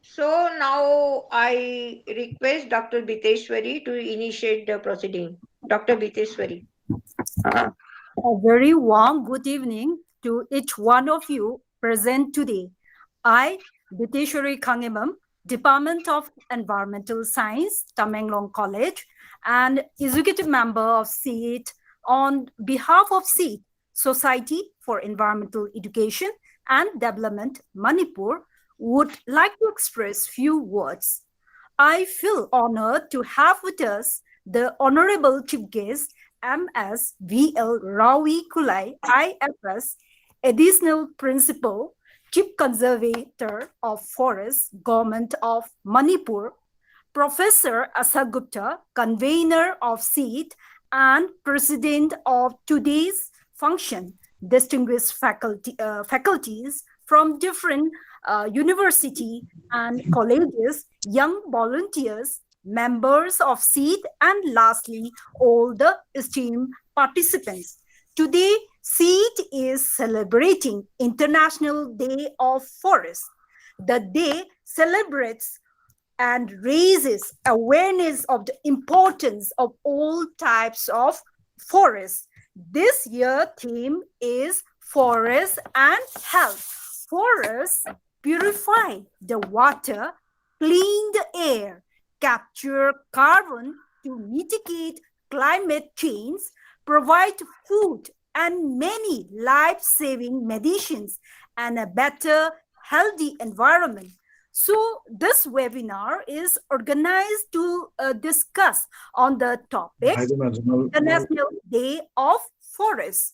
So now I request Dr. Biteshwari to initiate the proceeding. Dr. Biteshwari. A very warm good evening to each one of you present today. I, Diteshwari Khangemam, Department of Environmental Science, Tamenglong College, and executive member of SEET, on behalf of SEET, Society for Environmental Education and Development, Manipur, would like to express few words. I feel honored to have with us the Honorable Chief Guest, MSVL Roui Kullai, IFS, Additional Principal, Chief Conservator of Forests, Government of Manipur, Professor Asagupta, Convener of SEET and President of today's function, distinguished faculties from different university and colleges, young volunteers, members of SEET, and lastly, all the esteemed participants. Today, SEET is celebrating International Day of Forest. The day celebrates and raises awareness of the importance of all types of forests. This year theme is forest and health. Forests purify the water, clean the air, capture carbon to mitigate climate change, provide food and many life-saving medicines, and a better, healthy environment. So this webinar is organized to discuss on the topic International Day of Forests.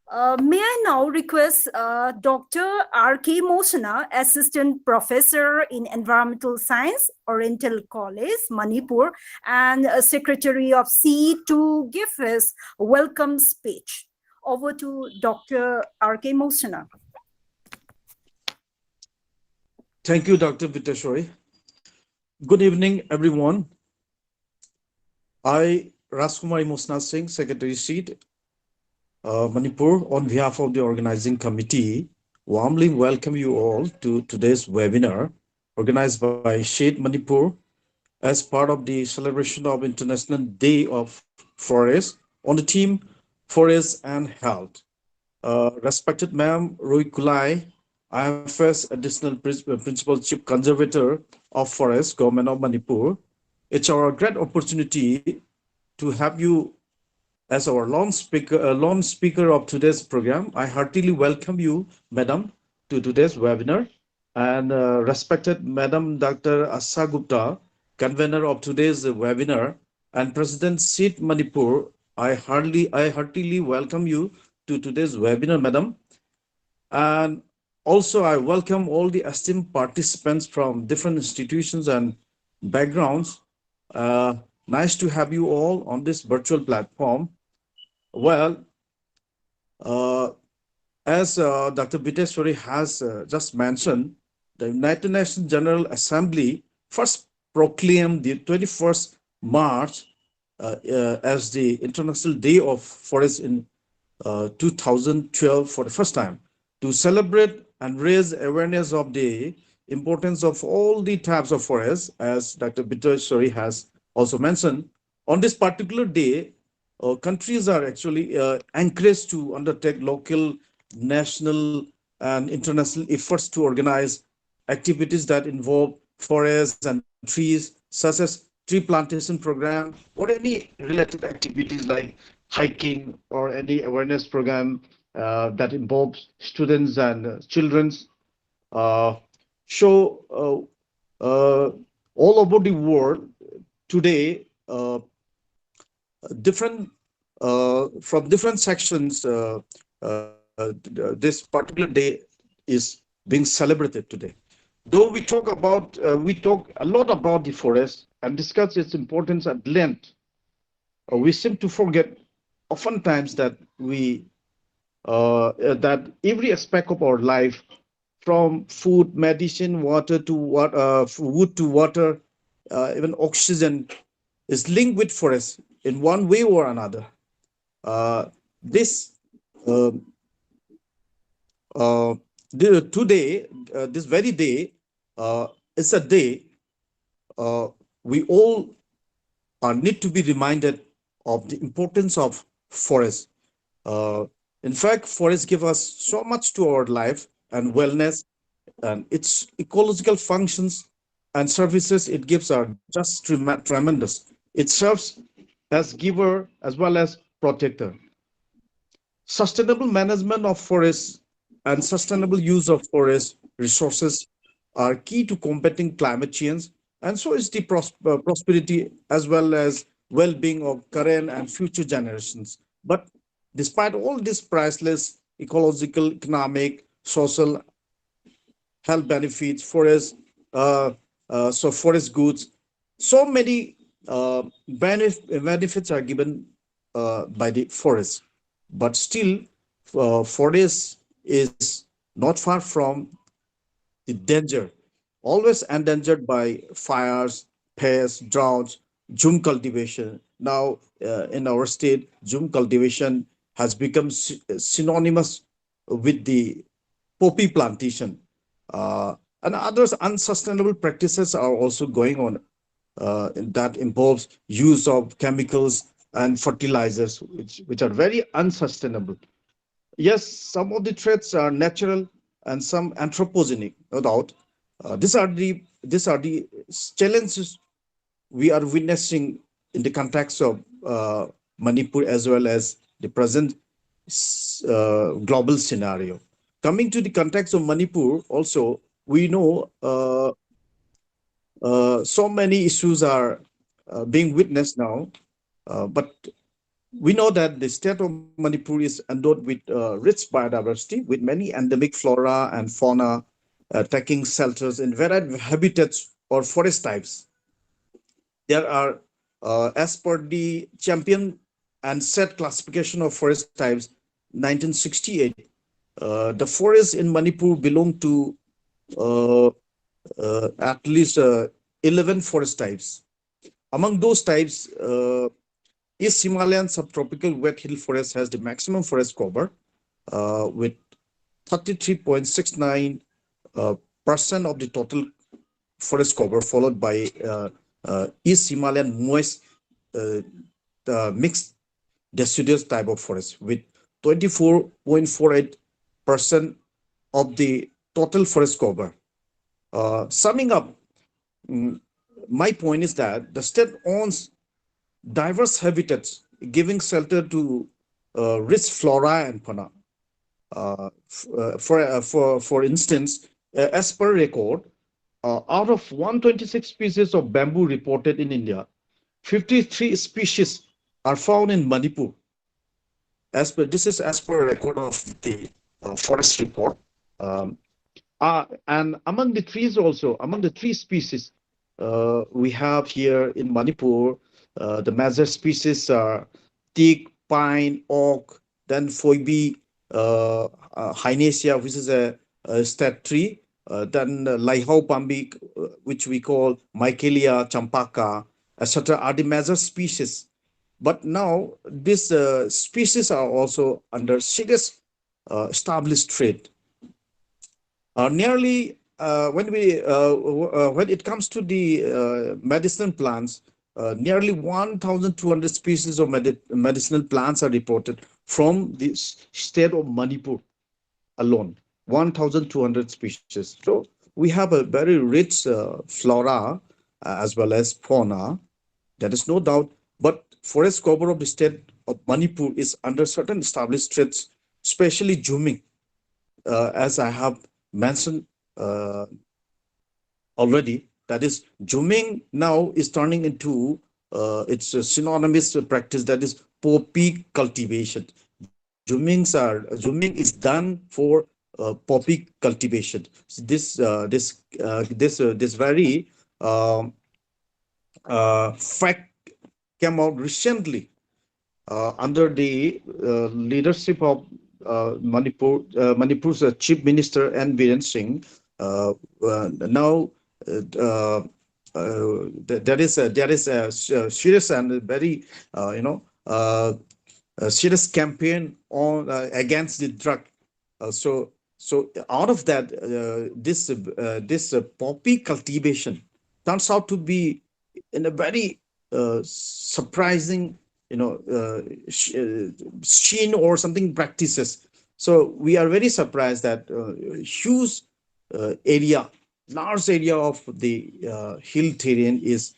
May I now request Dr. R.K. Mosana, Assistant Professor in Environmental Science, Oriental College, Manipur, and Secretary of SEET to give his welcome speech. Over to Dr. R.K. Mosana. Thank you, Dr. Viteshwari. Good evening, everyone. I, Raskumari Mosna Singh, Secretary SEET, Manipur, on behalf of the organizing committee, warmly welcome you all to today's webinar organized by SEET Manipur as part of the celebration of International Day of Forest on the theme Forest and Health. Respected Ma'am Roui Kullai, IFS Additional Principal Chief Conservator of Forest, Government of Manipur. It's our great opportunity to have you as our lone speaker of today's program. I heartily welcome you, Madam, to today's webinar. And respected Madam Dr. Asa Gupta, convener of today's webinar, and President SEET Manipur, I heartily welcome you to today's webinar, Madam. And also, I welcome all the esteemed participants from different institutions and backgrounds. Nice to have you all on this virtual platform. Well, as Dr. Biteshwari has just mentioned, the United Nations General Assembly first proclaimed the 21st March as the International Day of Forest in 2012 for the first time to celebrate and raise awareness of the importance of all the types of forests, as Dr. Biteshwari has also mentioned. On this particular day, countries are actually encouraged to undertake local, national, and international efforts to organize activities that involve forests and trees, such as tree plantation program or any related activities like hiking or any awareness program that involves students and children's. So all over the world today, different from different sections, this particular day is being celebrated today. Though we talk a lot about the forest and discuss its importance at length, we seem to forget oftentimes that that every aspect of our life, from food, medicine, water to wood to water, even oxygen, is linked with forest in one way or another. This today, this very day, it's a day uh, we all need to be reminded of the importance of forests. Uh, in fact, forests give us so much to our life and wellness, and its ecological functions and services it gives are just tremendous. It serves as giver as well as protector. Sustainable management of forests and sustainable use of forest resources are key to combating climate change, and so is the prosperity as well as well-being of current and future generations. But despite all these priceless ecological, economic, social, health benefits, forest goods, so many benefits are given by the forest, but still, forest is not far from the danger, always endangered by fires, pests, droughts, Jum cultivation. Now, in our state, Jum cultivation has become synonymous with the poppy plantation. And others unsustainable practices are also going on that involves use of chemicals and fertilizers, which are very unsustainable. Yes, some of the threats are natural and some anthropogenic, no doubt. These are the challenges we are witnessing in the context of Manipur as well as the present global scenario. Coming to the context of Manipur, also we know so many issues are being witnessed now, but we know that the state of Manipur is endowed with rich biodiversity, with many endemic flora and fauna taking shelters in varied habitats or forest types. There are, as per the champion and set classification of forest types, 1968, the forests in Manipur belong to uh, at least 11 forest types. Among those types, East Himalayan subtropical wet hill forest has the maximum forest cover with 33.69 percent of the total forest cover, followed by East Himalayan moist uh, mixed deciduous type of forest with 24.48% of the total forest cover. Summing up, mm, my point is that the state owns diverse habitats, giving shelter to rich flora and fauna. For instance, as per record, out of 126 species of bamboo reported in India, 53 species are found in Manipur. This is as per record of the forest report. Um, and among the trees also, among the tree species we have here in Manipur, the major species are teak, pine, oak, then phoebe, Hyacinthia, which is a state tree, then Laihau Pambi, which we call Michaelia, Champaka, etc. are the major species. But now these species are also under serious established threat. Nearly when it comes to the medicinal plants, nearly 1,200 species of medicinal plants are reported from the state of Manipur alone. 1,200 species. So we have a very rich flora as well as fauna. There is no doubt. But forest cover of the state of Manipur is under certain established threats, especially zooming, as I have mentioned uh, already. That is, zooming now is turning into it's a synonymous practice, that is poppy cultivation. Zooming is done for poppy cultivation. So this very fact came out recently under the leadership of Manipur's Chief Minister N. Biren Singh. Now, there is a serious and very a serious campaign on against the drug. So So out of that, this poppy cultivation turns out to be in a very surprising, sheen or something practices. So we are very surprised that huge area, large area of the hill terrain is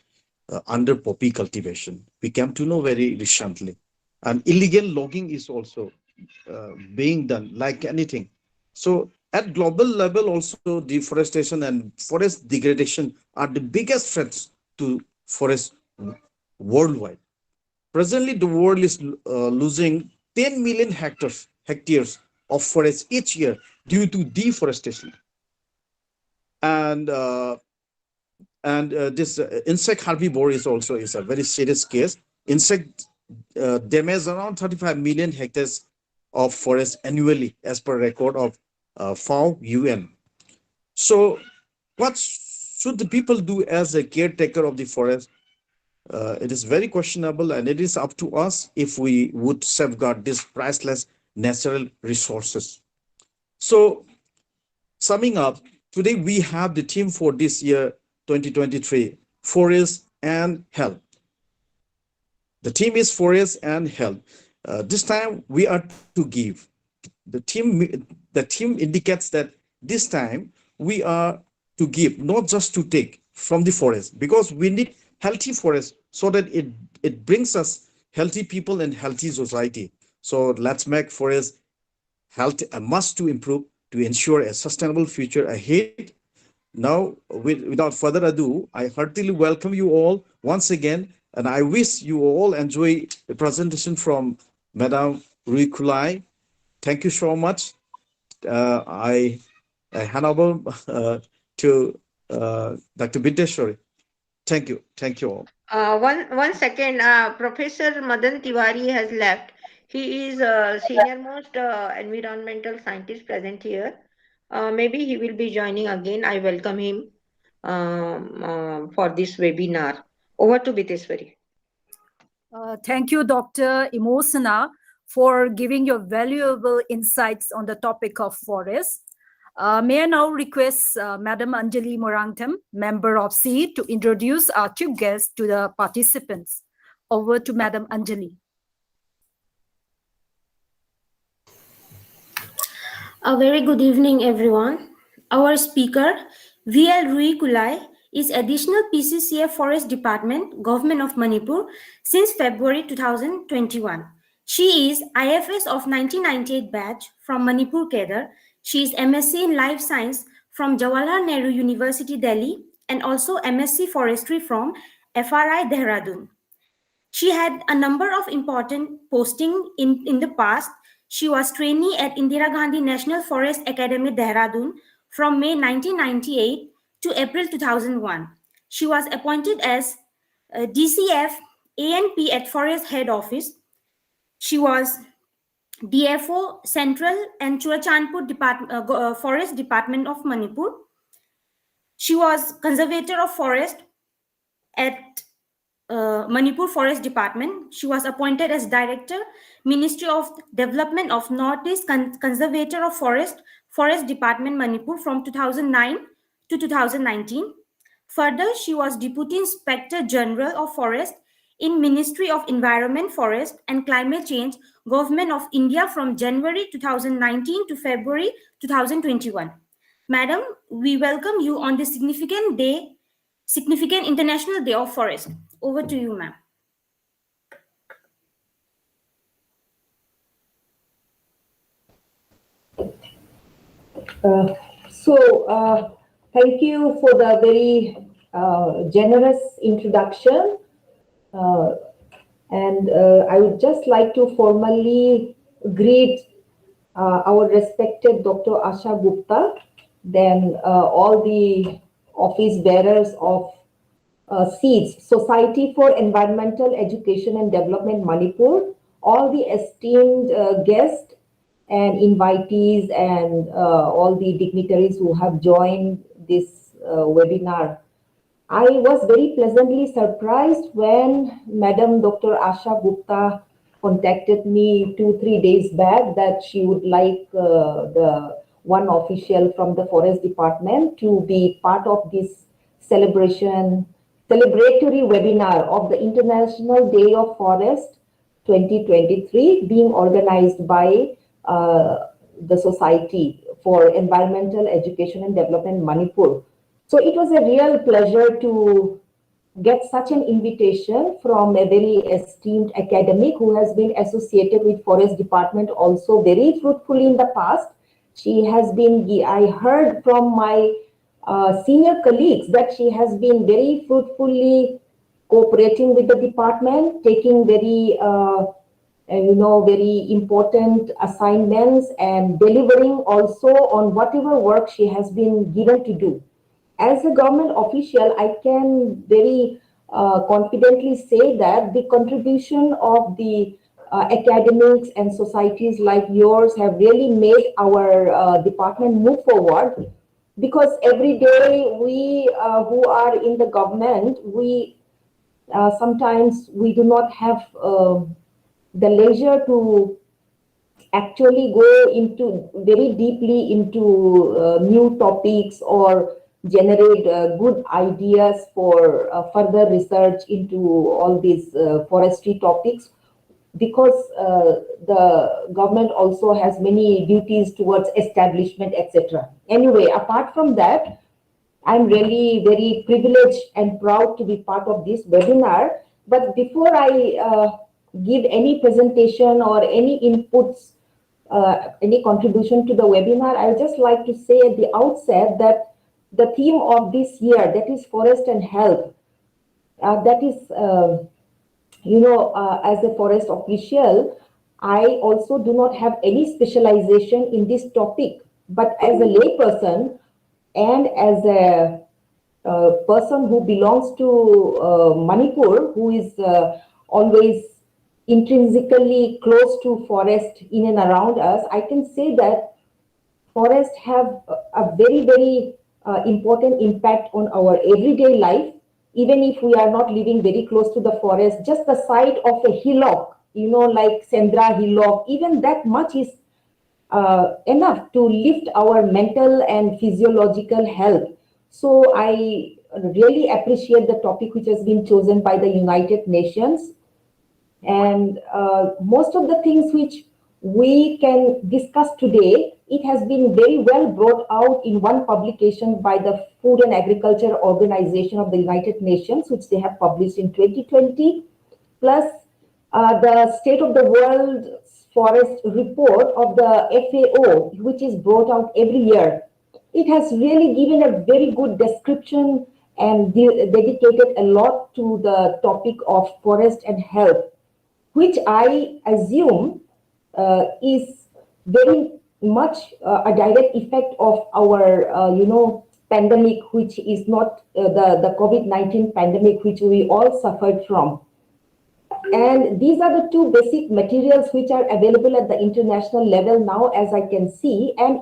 under poppy cultivation. We came to know very recently, and illegal logging is also being done like anything. So at global level, also deforestation and forest degradation are the biggest threats to forest worldwide. Presently, the world is losing 10 million hectares of forest each year due to deforestation. And this insect herbivore is also is a very serious case. Insect damage around 35 million hectares of forest annually, as per record of FAO UN. So, what should the people do as a caretaker of the forest? It is very questionable, and it is up to us if we would safeguard these priceless natural resources. So, summing up, today we have the theme for this year 2023, Forest and Health. The theme is Forest and Health. This time we are to give. The theme indicates that this time we are to give, not just to take from the forest, because we need healthy forest so that it brings us healthy people and healthy society. So let's make forest health a must to improve to ensure a sustainable future ahead. Now, without further ado, I heartily welcome you all once again, and I wish you all enjoy the presentation from Madam Roui Kullai. Thank you so much. I hand over to Dr. Bideshwari. Thank you all. One second. Professor Madan Tiwari has left. He is senior most environmental scientist present here. Maybe he will be joining again. I welcome him for this webinar. Over to Biteswari. Thank you, Dr. Imosana, for giving your valuable insights on the topic of forests. May I now request Madam Anjali Morangtham, member of C, to introduce our chief guest to the participants. Over to Madam Anjali. A very good evening, everyone. Our speaker, VL Roui Kullai, is additional PCCF Forest Department, Government of Manipur, since February 2021. She is IFS of 1998 batch from Manipur Kedar. She is MSc in Life Science from Jawaharlal Nehru University, Delhi, and also MSc Forestry from FRI, Dehradun. She had a number of important postings in the past. She was trainee at Indira Gandhi National Forest Academy, Dehradun from May 1998 to April 2001. She was appointed as DCF ANP at Forest Head Office. She was DFO Central and Churachandpur Forest Department of Manipur. She was Conservator of Forest at Manipur Forest Department. She was appointed as Director, Ministry of Development of Northeast Conservator of Forest Department, Manipur from 2009 to 2019. Further, she was Deputy Inspector General of Forest in Ministry of Environment, Forest and Climate Change, Government of India from January 2019 to February 2021. Madam, we welcome you on this significant International Day of Forest. Over to you, ma'am. Thank you for the very generous introduction. I would just like to formally greet our respected Dr. Asha Gupta, then all the office bearers of SEEDS, Society for Environmental Education and Development Manipur, all the esteemed guests and invitees and all the dignitaries who have joined this webinar. I was very pleasantly surprised when Madam Dr. Asha Gupta contacted me 2-3 days back that she would like the one official from the Forest Department to be part of this celebratory webinar of the International Day of Forest 2023 being organized by the Society for Environmental Education and Development Manipur. So it was a real pleasure to get such an invitation from a very esteemed academic who has been associated with Forest Department also very fruitfully in the past. She has been, I heard from my senior colleagues that she has been very fruitfully cooperating with the department, taking very important assignments and delivering also on whatever work she has been given to do. As a government official, I can very confidently say that the contribution of the academics and societies like yours have really made our department move forward, because every day we who are in the government, we sometimes we do not have the leisure to actually go into very deeply into new topics or generate good ideas for further research into all these forestry topics, because the government also has many duties towards establishment, etc. Anyway, apart from that, I'm really very privileged and proud to be part of this webinar. But before I give any presentation or any inputs, any contribution to the webinar, I would just like to say at the outset that the theme of this year, that is forest and health, that is, as a forest official, I also do not have any specialization in this topic. But as a layperson and as a person who belongs to Manipur, who is always intrinsically close to forest in and around us, I can say that forests have a very, very important impact on our everyday life. Even if we are not living very close to the forest, just the sight of a hillock, like Sendra hillock, even that much is enough to lift our mental and physiological health. So I really appreciate the topic which has been chosen by the United Nations. And most of the things which we can discuss today, it has been very well brought out in one publication by the Food and Agriculture Organization of the United Nations, which they have published in 2020, plus the State of the World Forest Report of the FAO, which is brought out every year. It has really given a very good description and dedicated a lot to the topic of forest and health, which I assume is very much a direct effect of our, pandemic, which is not the COVID-19 pandemic, which we all suffered from. And these are the two basic materials which are available at the international level now, as I can see. And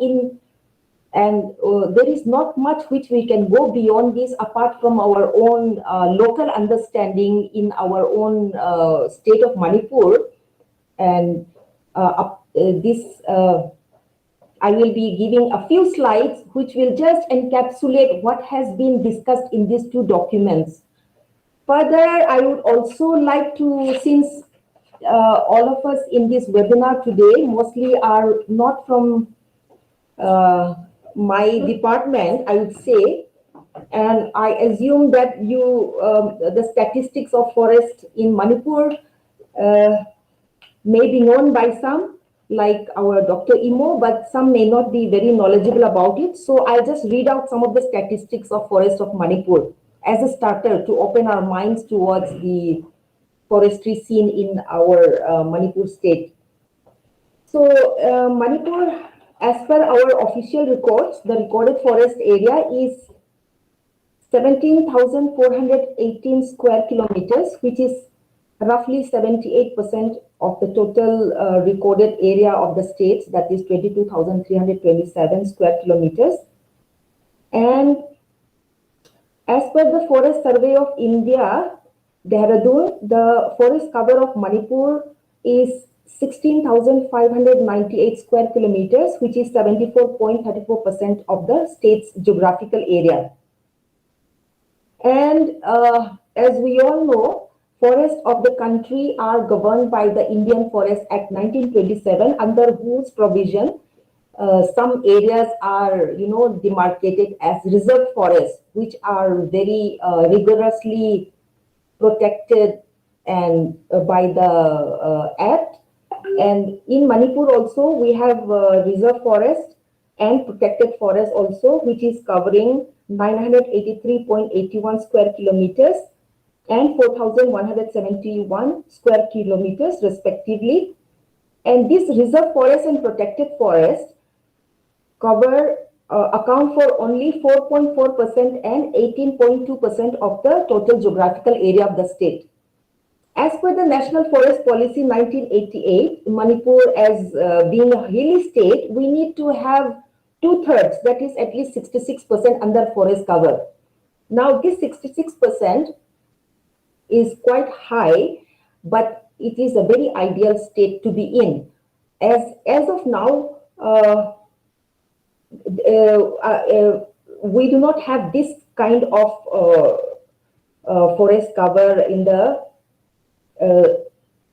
there is not much which we can go beyond this apart from our own local understanding in our own state of Manipur. And I will be giving a few slides which will just encapsulate what has been discussed in these two documents. Further, I would also like to, since all of us in this webinar today mostly are not from my department, I would say, and I assume that the statistics of forest in Manipur may be known by some, like our Dr. Imo, but some may not be very knowledgeable about it. So I'll just read out some of the statistics of forest of Manipur as a starter to open our minds towards the forestry scene in our Manipur state. So Manipur, as per our official records, the recorded forest area is 17,418 square kilometers, which is roughly 78% of the total recorded area of the states, that is 22,327 square kilometers. And as per the Forest Survey of India, Dehradun, the forest cover of Manipur is 16,598 square kilometers, which is 74.34% of the state's geographical area. And as we all know, forests of the country are governed by the Indian Forest Act 1927, under whose provision some areas are, demarcated as reserve forests, which are very rigorously protected and by the Act. And in Manipur also, we have reserve forest and protected forest also, which is covering 983.81 square kilometers and 4,171 square kilometers respectively. And this reserve forest and protected forest account for only 4.4% and 18.2% of the total geographical area of the state. As per the National Forest Policy 1988, Manipur, as being a hilly state, we need to have 2/3, that is at least 66% under forest cover. Now, this 66% is quite high, but it is a very ideal state to be in. As of now, we do not have this kind of forest cover in the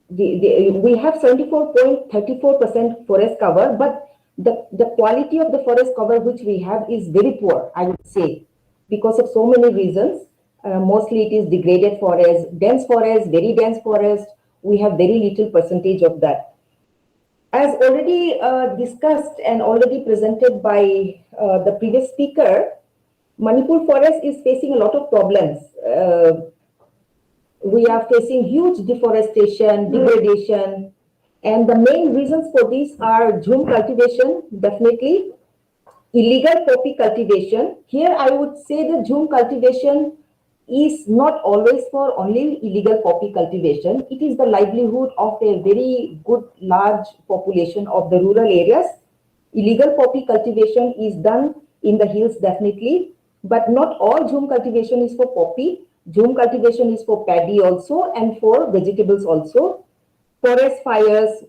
we have 74.34% forest cover, but the quality of the forest cover which we have is very poor, I would say, because of so many reasons. Mostly it is degraded forest, dense forest, very dense forest. We have very little percentage of that. As already discussed and already presented by the previous speaker, Manipur forest is facing a lot of problems. We are facing huge deforestation, degradation, and the main reasons for this are jhum cultivation, definitely, illegal poppy cultivation. Here I would say that jhum cultivation is not always for only illegal poppy cultivation. It is the livelihood of a very good large population of the rural areas. Illegal poppy cultivation is done in the hills, definitely, but not all jhum cultivation is for poppy. Jhum cultivation is for paddy also and for vegetables also. Forest fires,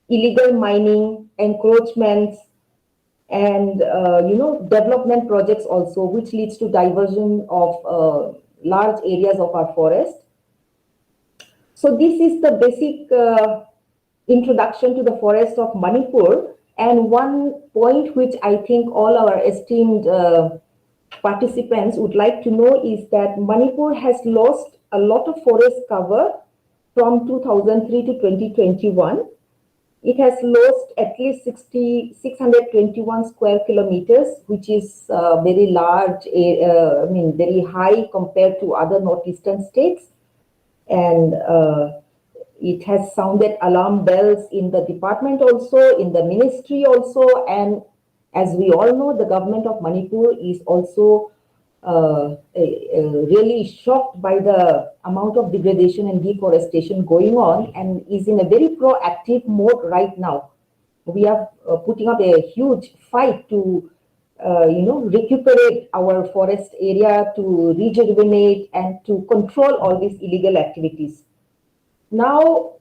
illegal mining, encroachments, and development projects also, which leads to diversion of large areas of our forest. So this is the basic introduction to the forest of Manipur. And one point which I think all our esteemed participants would like to know is that Manipur has lost a lot of forest cover from 2003 to 2021. It has lost at least 621 square kilometers, which is very large, very high compared to other northeastern states. And it has sounded alarm bells in the department also, in the ministry also, and as we all know, the government of Manipur is also really shocked by the amount of degradation and deforestation going on, and is in a very proactive mode right now. We are putting up a huge fight to recuperate our forest area, to rejuvenate and to control all these illegal activities. Now,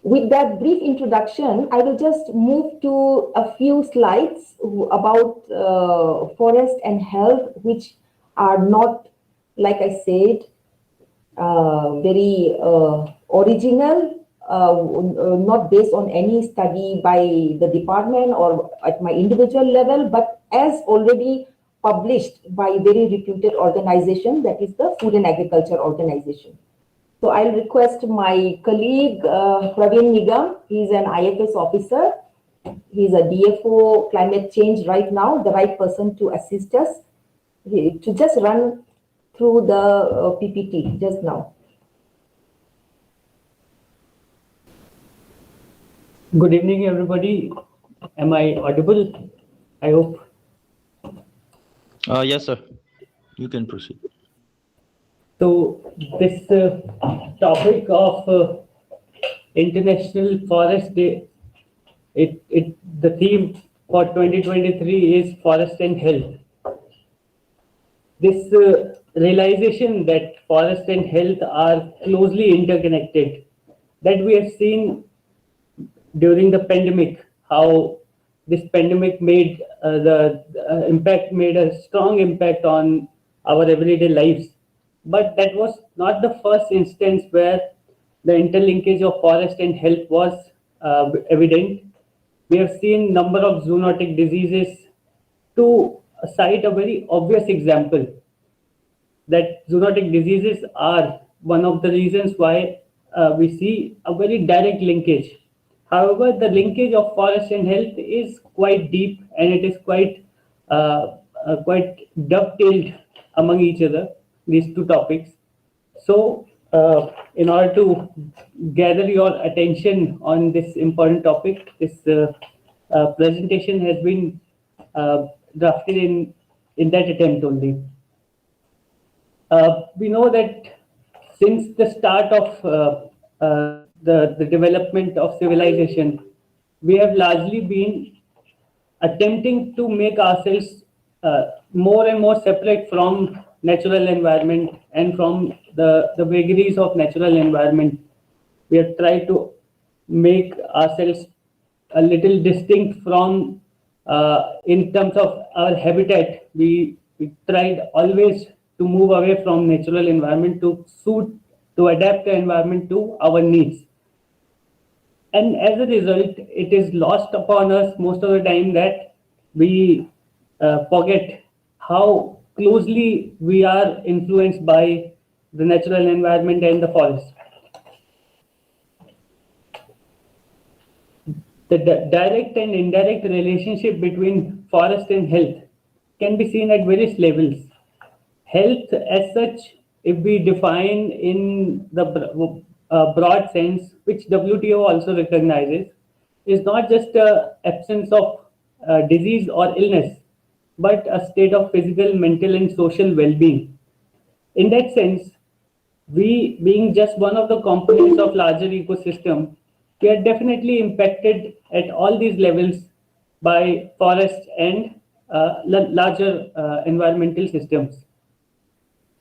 with that brief introduction, I will just move to a few slides about forest and health, which are not, like I said, very original, not based on any study by the department or at my individual level, but as already published by very reputed organization, that is the Food and Agriculture Organization. So I'll request my colleague, Praveen Nigam. He's an IFS officer. He's a DFO climate change right now, the right person to assist us to just run through the PPT just now. Good evening, everybody. Am I audible? I hope. Yes, sir. You can proceed. So this topic of International Forest Day, the theme for 2023 is forest and health. This realization that forest and health are closely interconnected, that we have seen during the pandemic, how this pandemic made the impact made a strong impact on our everyday lives. But that was not the first instance where the interlinkage of forest and health was evident. We have seen number of zoonotic diseases. To cite a very obvious example, that zoonotic diseases are one of the reasons why we see a very direct linkage. However, the linkage of forest and health is quite deep, and it is quite dovetailed among each other, these two topics. So, in order to gather your attention on this important topic, this presentation has been drafted in that attempt only. We know that since the start of the development of civilization, we have largely been attempting to make ourselves more and more separate from natural environment and from the vagaries of natural environment. We have tried to make ourselves a little distinct from in terms of our habitat. We tried always to move away from natural environment to adapt the environment to our needs. And as a result, it is lost upon us most of the time that we forget how closely we are influenced by the natural environment and the forest. The direct and indirect relationship between forest and health can be seen at various levels. Health, as such, if we define in the broad sense, which WTO also recognizes, is not just a absence of disease or illness, but a state of physical, mental, and social well-being. In that sense, we being just one of the components of larger ecosystem, we are definitely impacted at all these levels by forests and larger environmental systems.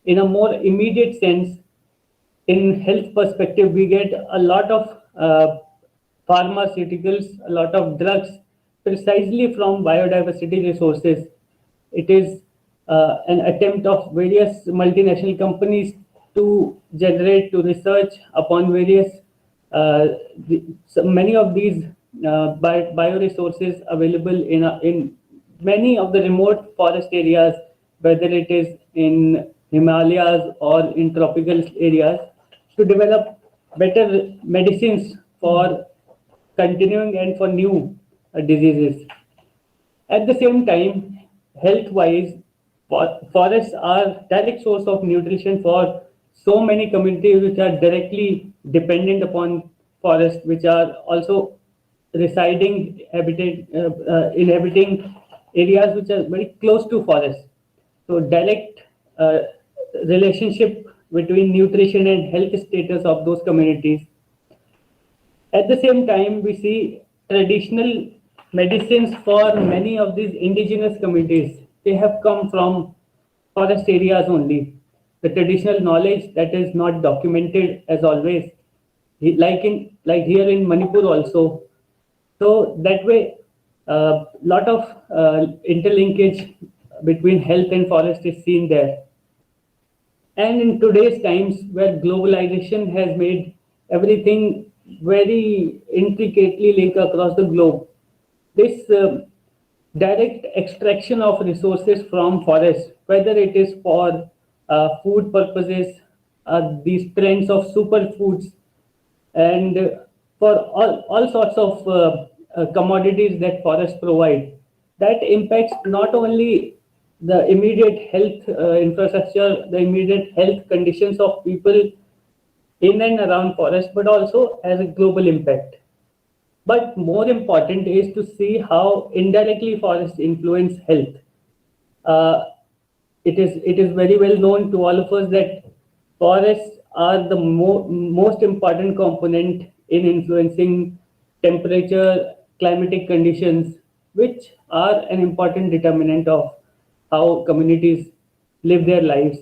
In a more immediate sense, in health perspective, we get a lot of pharmaceuticals, a lot of drugs precisely from biodiversity resources. It is an attempt of various multinational companies to generate, to research upon various, so many of these bioresources available in many of the remote forest areas, whether it is in Himalayas or in tropical areas, to develop better medicines for continuing and for new diseases. At the same time, health-wise, forests are direct source of nutrition for so many communities which are directly dependent upon forests, which are also inhabiting areas which are very close to forests. So direct uh, relationship between nutrition and health status of those communities. At the same time, we see traditional medicines for many of these indigenous communities. They have come from forest areas only. The traditional knowledge that is not documented as always, like here in Manipur also. So that way, a lot of interlinkage between health and forest is seen there. And in today's times, where globalization has made everything very intricately linked across the globe, this direct extraction of resources from forests, whether it is for food purposes, these trends of superfoods, and for all sorts of commodities that forests provide, that impacts not only the immediate health infrastructure, the immediate health conditions of people in and around forest, but also as a global impact. But more important is to see how indirectly forests influence health. Uh, it is very well known to all of us that forests are the most important component in influencing temperature, climatic conditions, which are an important determinant of how communities live their lives.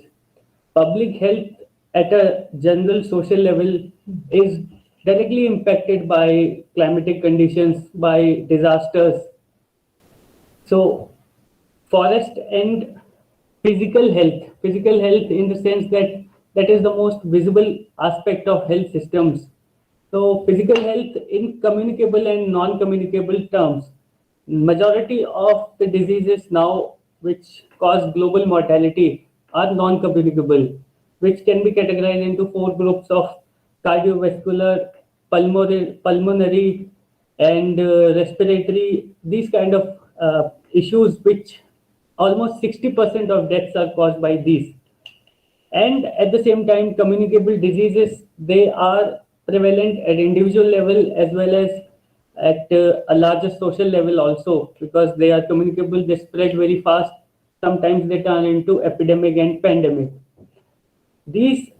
Public health at a general social level is directly impacted by climatic conditions, by disasters. So forest and physical health in the sense that that is the most visible aspect of health systems. So physical health in communicable and non-communicable terms. Majority of the diseases now which cause global mortality are non-communicable, which can be categorized into four groups of cardiovascular, pulmonary and respiratory, these kind of issues which almost 60% of deaths are caused by these. And at the same time, communicable diseases, they are prevalent at individual level as well as at a larger social level also, because they are communicable, they spread very fast. Sometimes they turn into epidemic and pandemic. These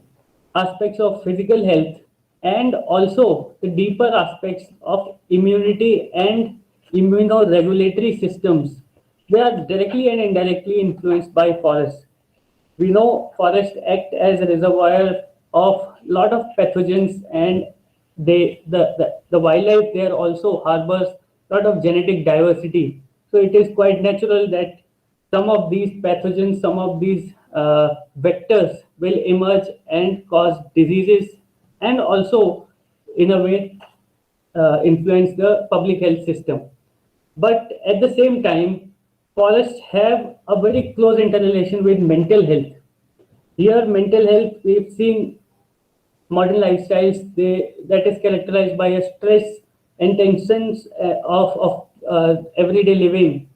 aspects of physical health and also the deeper aspects of immunity and immunoregulatory systems, they are directly and indirectly influenced by forests. We know forests act as a reservoir of lot of pathogens, and the wildlife there also harbors lot of genetic diversity. So it is quite natural that some of these pathogens, some of these vectors will emerge and cause diseases, and also in a way influence the public health system. But at the same time, forests have a very close interrelation with mental health. Here, mental health, we've seen modern lifestyles that is characterized by a stress and tensions of everyday living.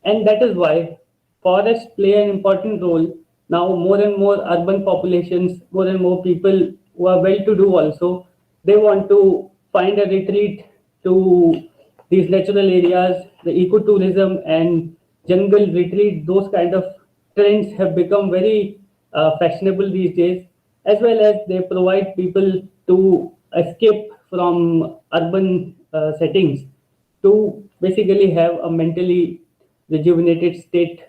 And that is why forests play an important role. Now, more and more urban populations, more and more people who are well to do also, they want to find a retreat to these natural areas. The ecotourism and jungle retreat, those kind of trends have become very fashionable these days, as well as they provide people to escape from urban settings to basically have a mentally rejuvenated state,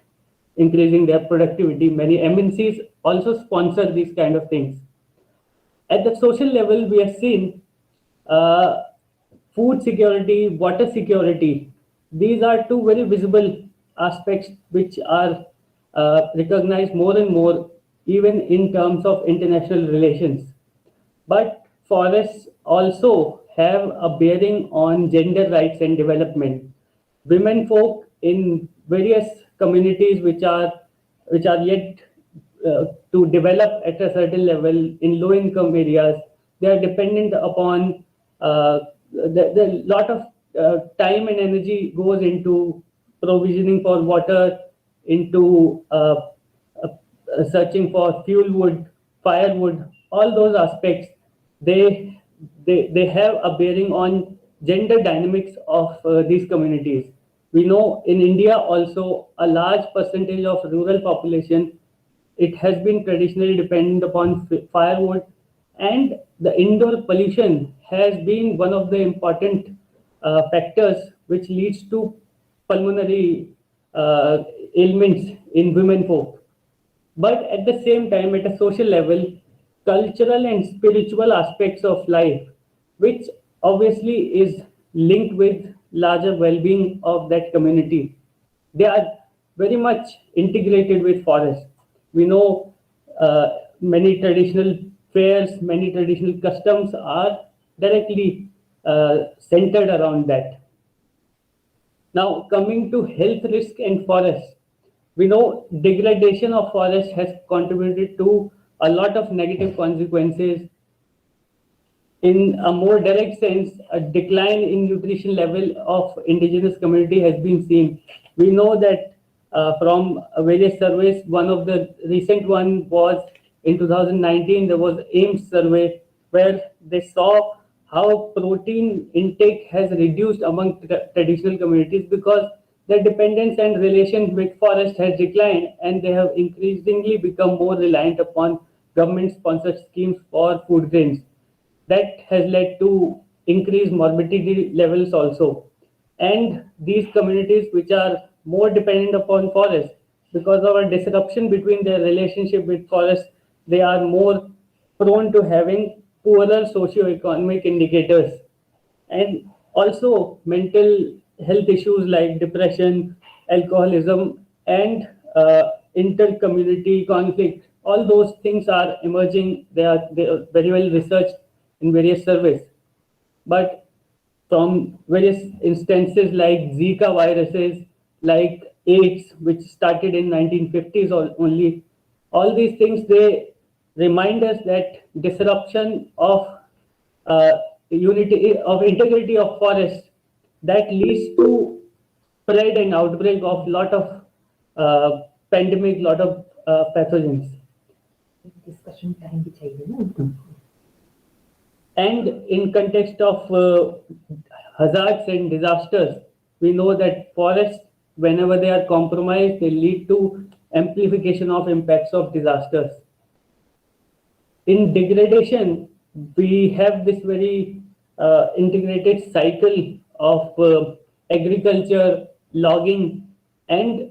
increasing their productivity. Many MNCs also sponsor these kind of things. At the social level, we have seen uh, food security, water security. These are two very visible aspects which are recognized more and more, even in terms of international relations. But forests also have a bearing on gender rights and development. Women folk in various communities which are yet to develop at a certain level in low income areas, they are dependent upon the lot of time and energy goes into provisioning for water, into searching for fuel wood, firewood, all those aspects, they have a bearing on gender dynamics of these communities. We know in India also a large percentage of rural population, it has been traditionally dependent upon firewood, and the indoor pollution has been one of the important factors which leads to pulmonary ailments in women folk. But at the same time, at a social level, cultural and spiritual aspects of life, which obviously is linked with larger well-being of that community, they are very much integrated with forest. We know many traditional fairs, many traditional customs are directly centered around that. Now, coming to health risk and forest, we know degradation of forest has contributed to a lot of negative consequences. In a more direct sense, a decline in nutrition level of indigenous community has been seen. We know that from various surveys, one of the recent one was in 2019, there was AIMS survey where they saw how protein intake has reduced among traditional communities because their dependence and relation with forest has declined, and they have increasingly become more reliant upon government sponsored schemes for food grains. That has led to increased morbidity levels also. And these communities which are more dependent upon forest, because of a disruption between their relationship with forest, they are more prone to having poorer socio-economic indicators, and also mental health issues like depression, alcoholism, and inter-community conflict. All those things are emerging. They are very well researched in various surveys. But from various instances like Zika viruses, like AIDS, which started in 1950s only, all these things, they remind us that disruption of uh, unity of integrity of forests, that leads to spread and outbreak of lot of pandemic, lot of pathogens. Discussion time भी चाहिए ना. And in context of hazards and disasters, we know that forests, whenever they are compromised, they lead to amplification of impacts of disasters. In degradation, we have this very integrated cycle of agriculture, logging, and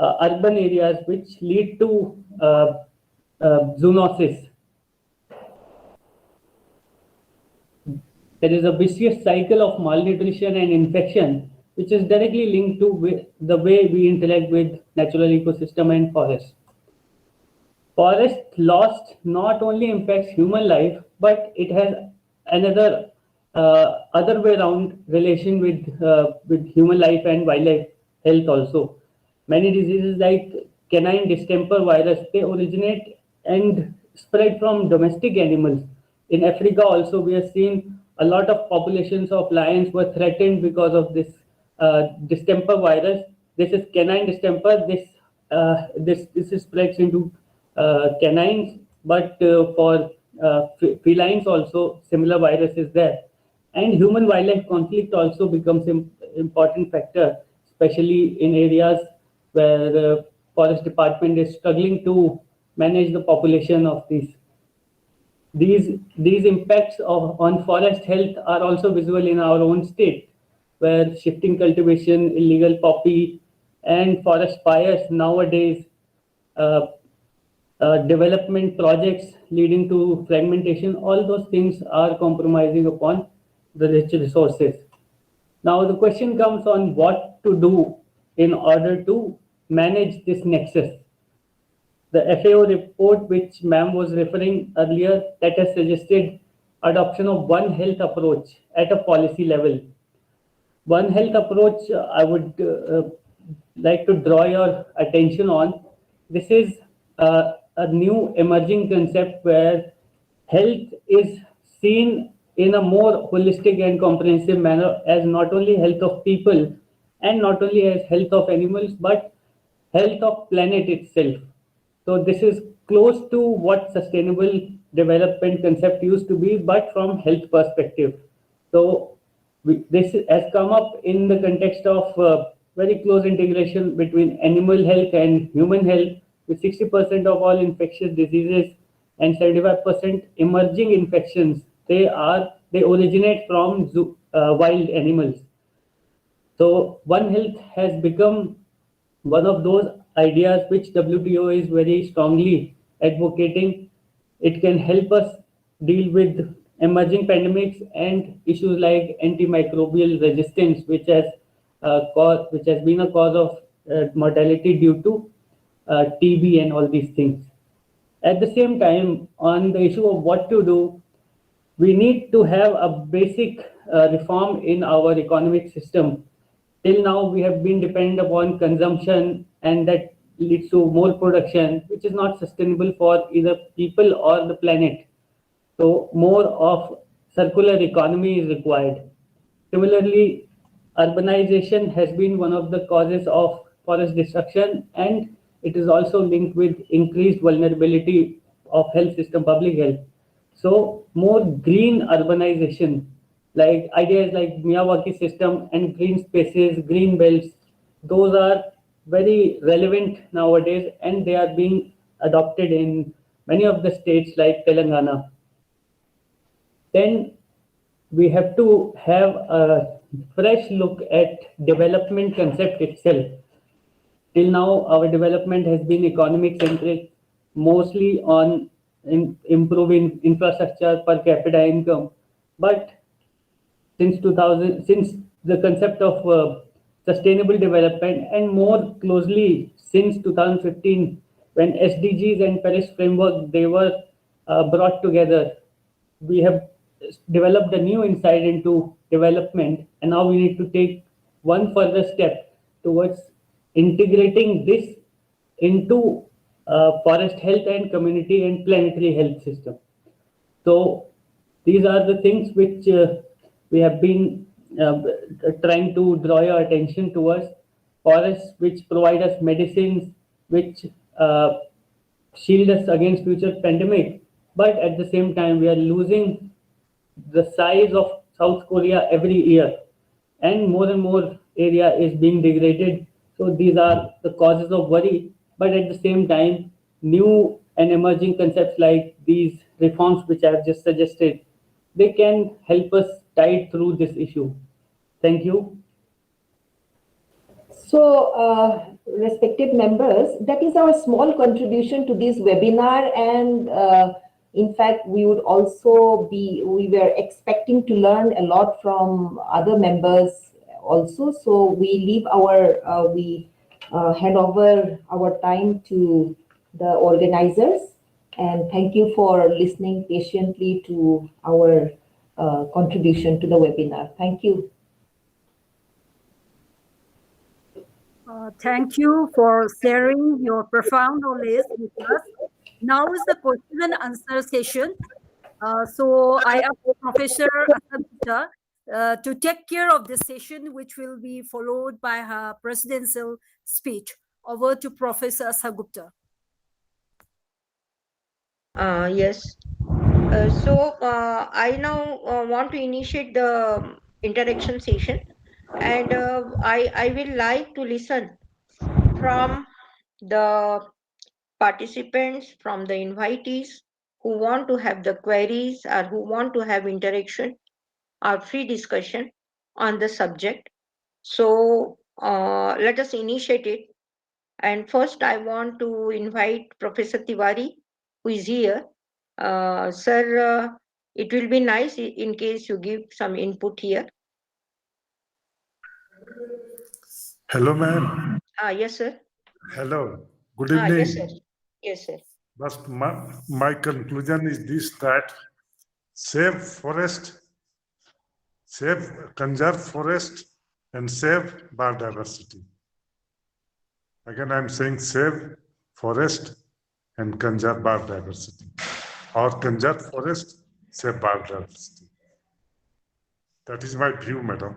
urban areas, which lead to zoonosis. There is a vicious cycle of malnutrition and infection, which is directly linked to the way we interact with natural ecosystem and forests. Forest loss not only impacts human life, but it has another other way around relation with human life and wildlife health also. Many diseases like canine distemper virus, they originate and spread from domestic animals. In Africa also, we have seen a lot of populations of lions were threatened because of this distemper virus. This is canine distemper. This spreads into canines, but for felines also similar virus is there. And human wildlife conflict also becomes important factor, especially in areas where the forest department is struggling to manage the population of these impacts on forest health are also visible in our own state, where shifting cultivation, illegal poppy, and forest fires nowadays, uh, development projects leading to fragmentation, all those things are compromising upon the rich resources. Now, the question comes on what to do in order to manage this nexus. The FAO report, which ma'am was referring earlier, that has suggested adoption of One Health approach at a policy level. One Health approach, I would like to draw your attention on. This is a new emerging concept where health is seen in a more holistic and comprehensive manner as not only health of people and not only as health of animals, but health of planet itself. So this is close to what sustainable development concept used to be, but from health perspective. So this has come up in the context of very close integration between animal health and human health, with 60% of all infectious diseases and 75% emerging infections. They originate from wild animals. So One Health has become one of those ideas which WTO is very strongly advocating. It can help us deal with emerging pandemics and issues like antimicrobial resistance, which has been a cause of mortality due to TB and all these things. At the same time, on the issue of what to do, we need to have a basic reform in our economic system. Till now, we have been dependent upon consumption, and that leads to more production, which is not sustainable for either people or the planet. So, more of circular economy is required. Similarly, urbanization has been one of the causes of forest destruction, and it is also linked with increased vulnerability of health system, public health. So more green urbanization, like ideas like Miyawaki system and green spaces, green belts, those are very relevant nowadays, and they are being adopted in many of the states like Telangana. Then we have to have a fresh look at development concept itself. Till now, our development has been economic centric, mostly on improving infrastructure, per capita income. But since the concept of sustainable development, and more closely since 2015, when SDGs and Paris framework they were brought together, we have developed a new insight into development, and now we need to take one further step towards integrating this into forest health and community and planetary health system. So these are the things which we have been trying to draw your attention towards. Forests which provide us medicines, which shield us against future pandemic, but at the same time we are losing the size of South Korea every year, and more area is being degraded. So these are the causes of worry. But at the same time, new and emerging concepts like these reforms which I have just suggested, they can help us tide through this issue. Thank you. So, respected members, that is our small contribution to this webinar. And in fact, we were expecting to learn a lot from other members also. So we hand over our time to the organizers. And thank you for listening patiently to our contribution to the webinar. Thank you. Thank you for sharing your profound knowledge with us. Now is the question and answer session. So I ask Professor Addl to take care of this session, which will be followed by her presidential speech. Over to Professor Asagupta. Yes. So I now want to initiate the interaction session, and I will like to listen from the participants, from the invitees who want to have the queries or who want to have interaction or free discussion on the subject. So let us initiate it. And first, I want to invite Professor Tiwari, who is here. Sir, it will be nice in case you give some input here. Hello, ma'am. Yes, sir. Hello. Good evening. Yes, sir. Yes, sir. But my conclusion is this, that save forest, conserve forest, and save biodiversity. Again, I'm saying save forest and conserve biodiversity, or conserve forest, save biodiversity. That is my view, madam.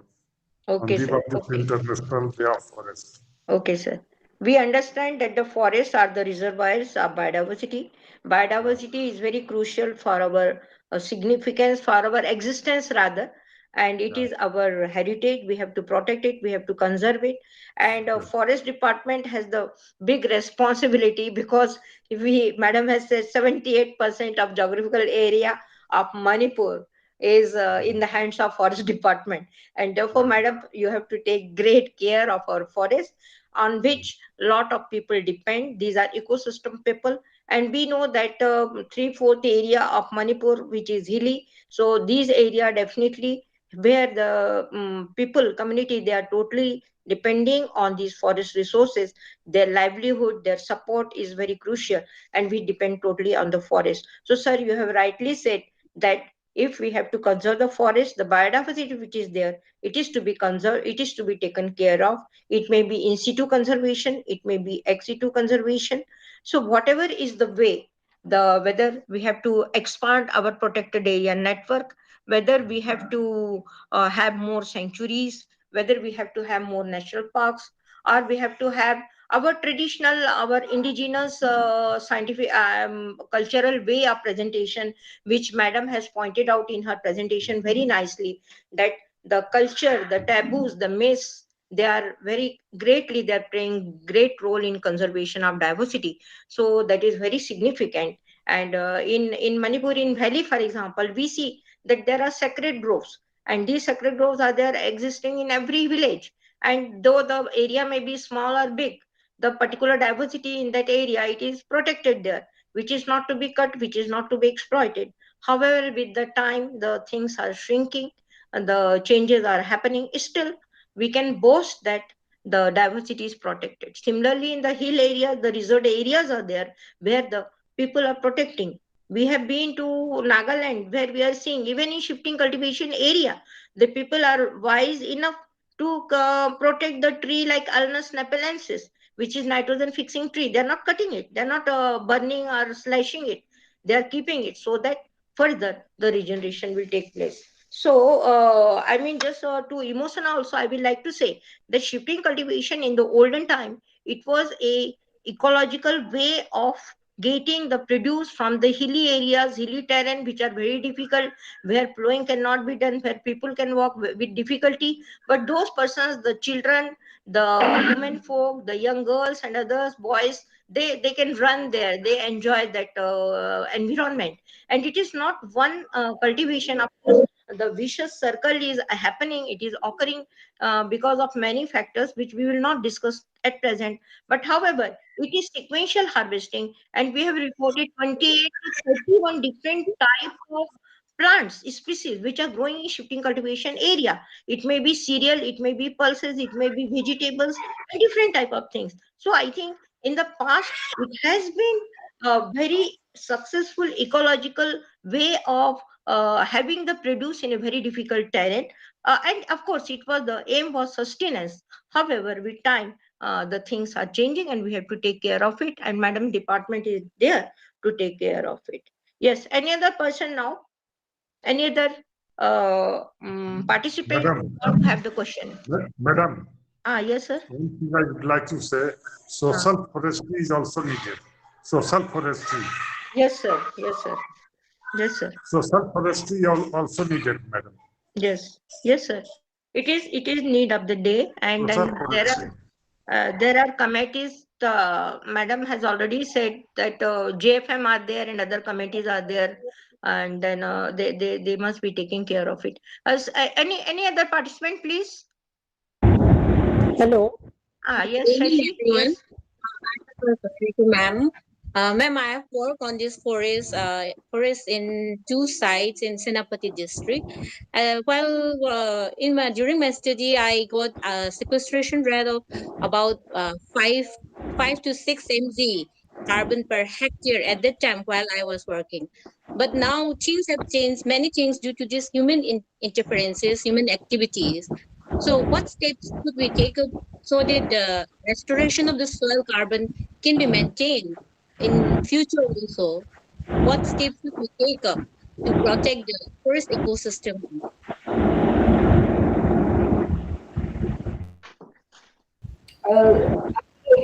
Okay, On sir. the Okay. International Day of Forest. Okay, sir. We understand that the forests are the reservoirs of biodiversity. Biodiversity is very crucial for our significance, for our existence rather, and it is our heritage. We have to protect it, we have to conserve it. And forest department has the big responsibility, because madam has said 78% of geographical area of Manipur is in the hands of forest department, and therefore madam, you have to take great care of our forest, on which a lot of people depend. These are ecosystem people, and we know that 3/4 area of Manipur, which is hilly, so these area definitely where the people community, they are totally depending on these forest resources. Their livelihood, their support is very crucial, and we depend totally on the forest. So sir, you have rightly said that if we have to conserve the forest, the biodiversity which is there, it is to be conserved, it is to be taken care of. It may be in situ conservation, it may be ex situ conservation. So whatever is the way, whether we have to expand our protected area network, whether we have to have more sanctuaries, whether we have to have more national parks, or we have to have our traditional, our indigenous scientific cultural way of presentation, which madam has pointed out in her presentation very nicely, that the culture, the taboos, the myths, they are very greatly, they're playing great role in conservation of diversity. So that is very significant. And in Manipur, in Valley, for example, we see that there are sacred groves, and these sacred groves are there existing in every village. And though the area may be small or big, the particular diversity in that area, it is protected there. which is not to be cut, which is not to be exploited. However, with the time, the things are shrinking and the changes are happening. Still, we can boast that the diversity is protected. Similarly, in the hill areas, the resort areas are there where the people are protecting. We have been to Nagaland where we are seeing even in shifting cultivation area, the people are wise enough to protect the tree like Alnus nepalensis, which is nitrogen fixing tree. They are not cutting it. They are not burning or slashing it. They are keeping it so that further the regeneration will take place. So, I mean, just to emotion also, I will like to say that shifting cultivation in the olden time, it was a ecological way of getting the produce from the hilly areas, hilly terrain, which are very difficult, where plowing cannot be done, where people can walk with difficulty. But those persons, the children, the women folk, the young girls and others, boys, they can run there. They enjoy that environment. And it is not one cultivation. Of course, the vicious circle is happening. It is occurring because of many factors, which we will not discuss at present. But however, it is sequential harvesting, and we have reported 28 to 31 different types of plants species which are growing in shifting cultivation area. It may be cereal, it may be pulses, it may be vegetables, and different type of things. So I think in the past it has been a very successful ecological way of having the produce in a very difficult terrain. And of course, it was the aim was sustenance. However, with time, the things are changing, and we have to take care of it. And Madam Department is there to take care of it. Yes. Any other person now? Any other participant Madam, want to have the question? Madam, Yes, sir. one thing I would like to say, social forestry is also needed. Social forestry. Yes, sir. Yes, sir. Yes, sir. Social forestry also needed, madam. Yes. Yes, sir. It is need of the day, and Social then forestry. there are committees. Madam has already said that JFM are there and other committees are there, and then they must be taking care of it. Any other participant, please? Hello. Yes, Good evening, Shashi. everyone. Yes. Thank you, ma'am. Ma'am, I have worked on this forest in two sites in Senapati district. During my study, I got a sequestration rate of about 5 to 6 mg carbon per hectare at that time while I was working. But now things have changed, many things due to this interferences, human activities. So, what steps could we take up so that the restoration of the soil carbon can be maintained in future also? What steps should we take up to protect the forest ecosystem? I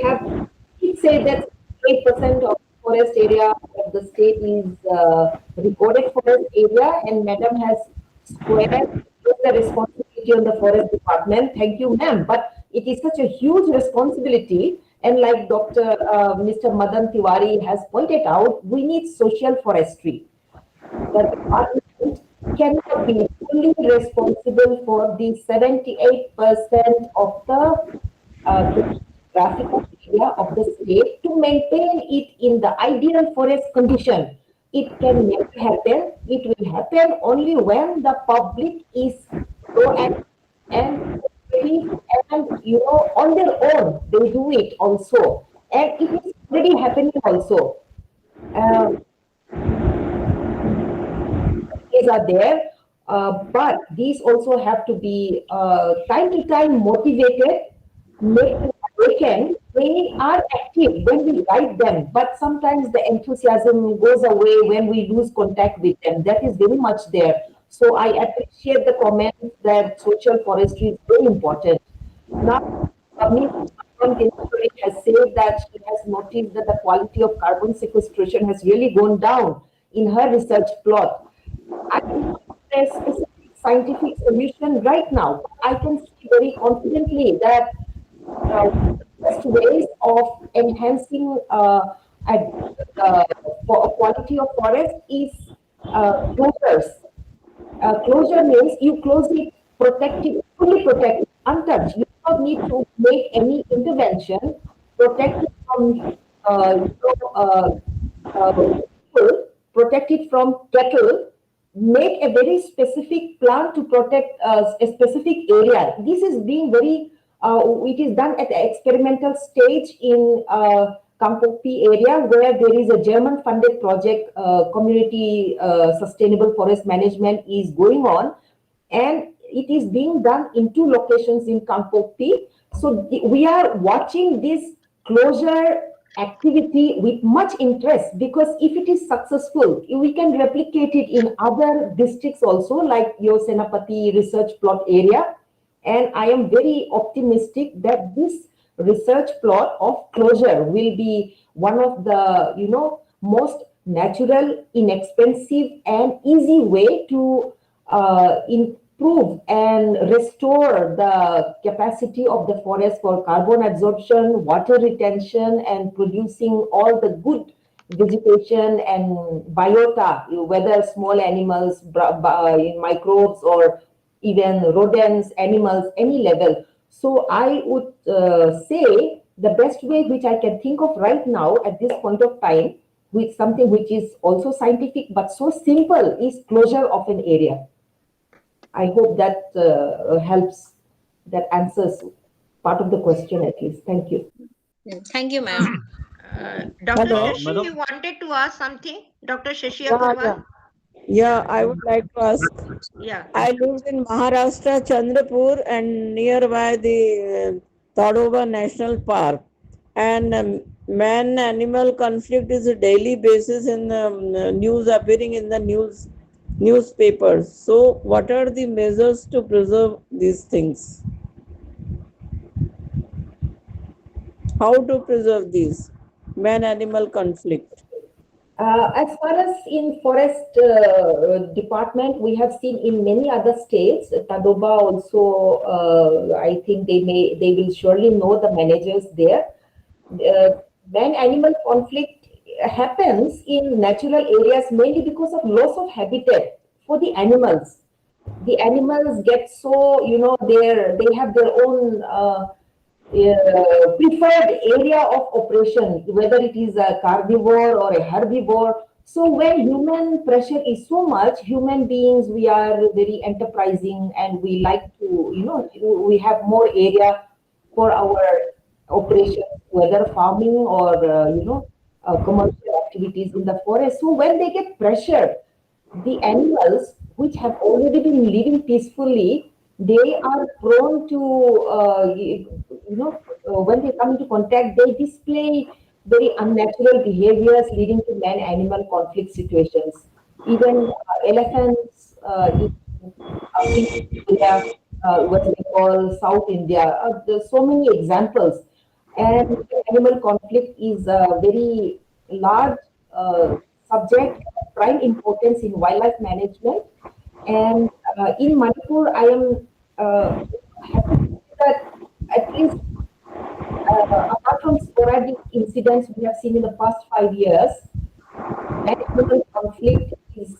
have did say that 8% of forest area of the state is recorded forest area, and Madam has squared the responsibility on the forest department. Thank you, ma'am. But it is such a huge responsibility, and like Mr. Madan Tiwari has pointed out, we need social forestry. The department cannot be fully responsible for the 78% of the geographical area of the state to maintain it in the ideal forest condition. It can never happen. It will happen only when the public is proactive and on their own they do it also, and it is already happening also. Um, these are there, but these also have to be time to time motivated, make them awaken. They are active when we guide them, but sometimes the enthusiasm goes away when we lose contact with them. That is very much there. So I appreciate the comment that social forestry is very important. Now, Ms. has said that she has noticed that the quality of carbon sequestration has really gone down in her research plot. I cannot a specific scientific solution right now. I can say very confidently that best ways of enhancing quality of forest is closures. Closure means you close it, protect it, fully protect it, untouched. You don't need to make any intervention. Protect it from protect it from cattle, make a very specific plan to protect a specific area. This is being very, it is done at the experimental stage in Kangpokpi area, where there is a German funded project, community sustainable forest management is going on, and it is being done in 2 locations in Kangpokpi. So we are watching this closure activity with much interest, because if it is successful, we can replicate it in other districts also, like your Senapati research plot area. And I am very optimistic that this research plot of closure will be one of the, most natural, inexpensive, and easy way to improve and restore the capacity of the forest for carbon absorption, water retention, and producing all the good vegetation and biota, whether small animals, microbes, or even rodents, animals, any level. So I would say the best way which I can think of right now at this point of time, with something which is also scientific but so simple, is closure of an area. I hope that helps, that answers part of the question at least. Thank you. Thank you, ma'am. Dr. Hello. Shashi, Madam, you wanted to ask something? Dr. Shashi Yeah, Agarwal? yeah, I would like to ask. Yeah. I lived in Maharashtra, Chandrapur, and nearby the Tadoba National Park. And man-animal conflict is a daily basis in the news, appearing in the newspapers. So, what are the measures to preserve these things? How to preserve these man-animal conflict? As far as in forest department, we have seen in many other states, Tadoba also, I think they will surely know the managers there. When animal conflict happens in natural areas, mainly because of loss of habitat for the animals. The animals get so, they have their own preferred area of operation, whether it is a carnivore or a herbivore. So when human pressure is so much, human beings, we are very enterprising, and we like to, we have more area for our operations, whether farming or, commercial activities in the forest. So when they get pressure, the animals which have already been living peacefully, they are prone to, when they come into contact, they display very unnatural behaviors leading to man-animal conflict situations. Even elephants in India, West Bengal, South India, there's so many examples. And animal conflict is a very large subject of prime importance in wildlife management. And in Manipur, I am happy to say that at least apart from sporadic incidents we have seen in the past 5 years, animal conflict is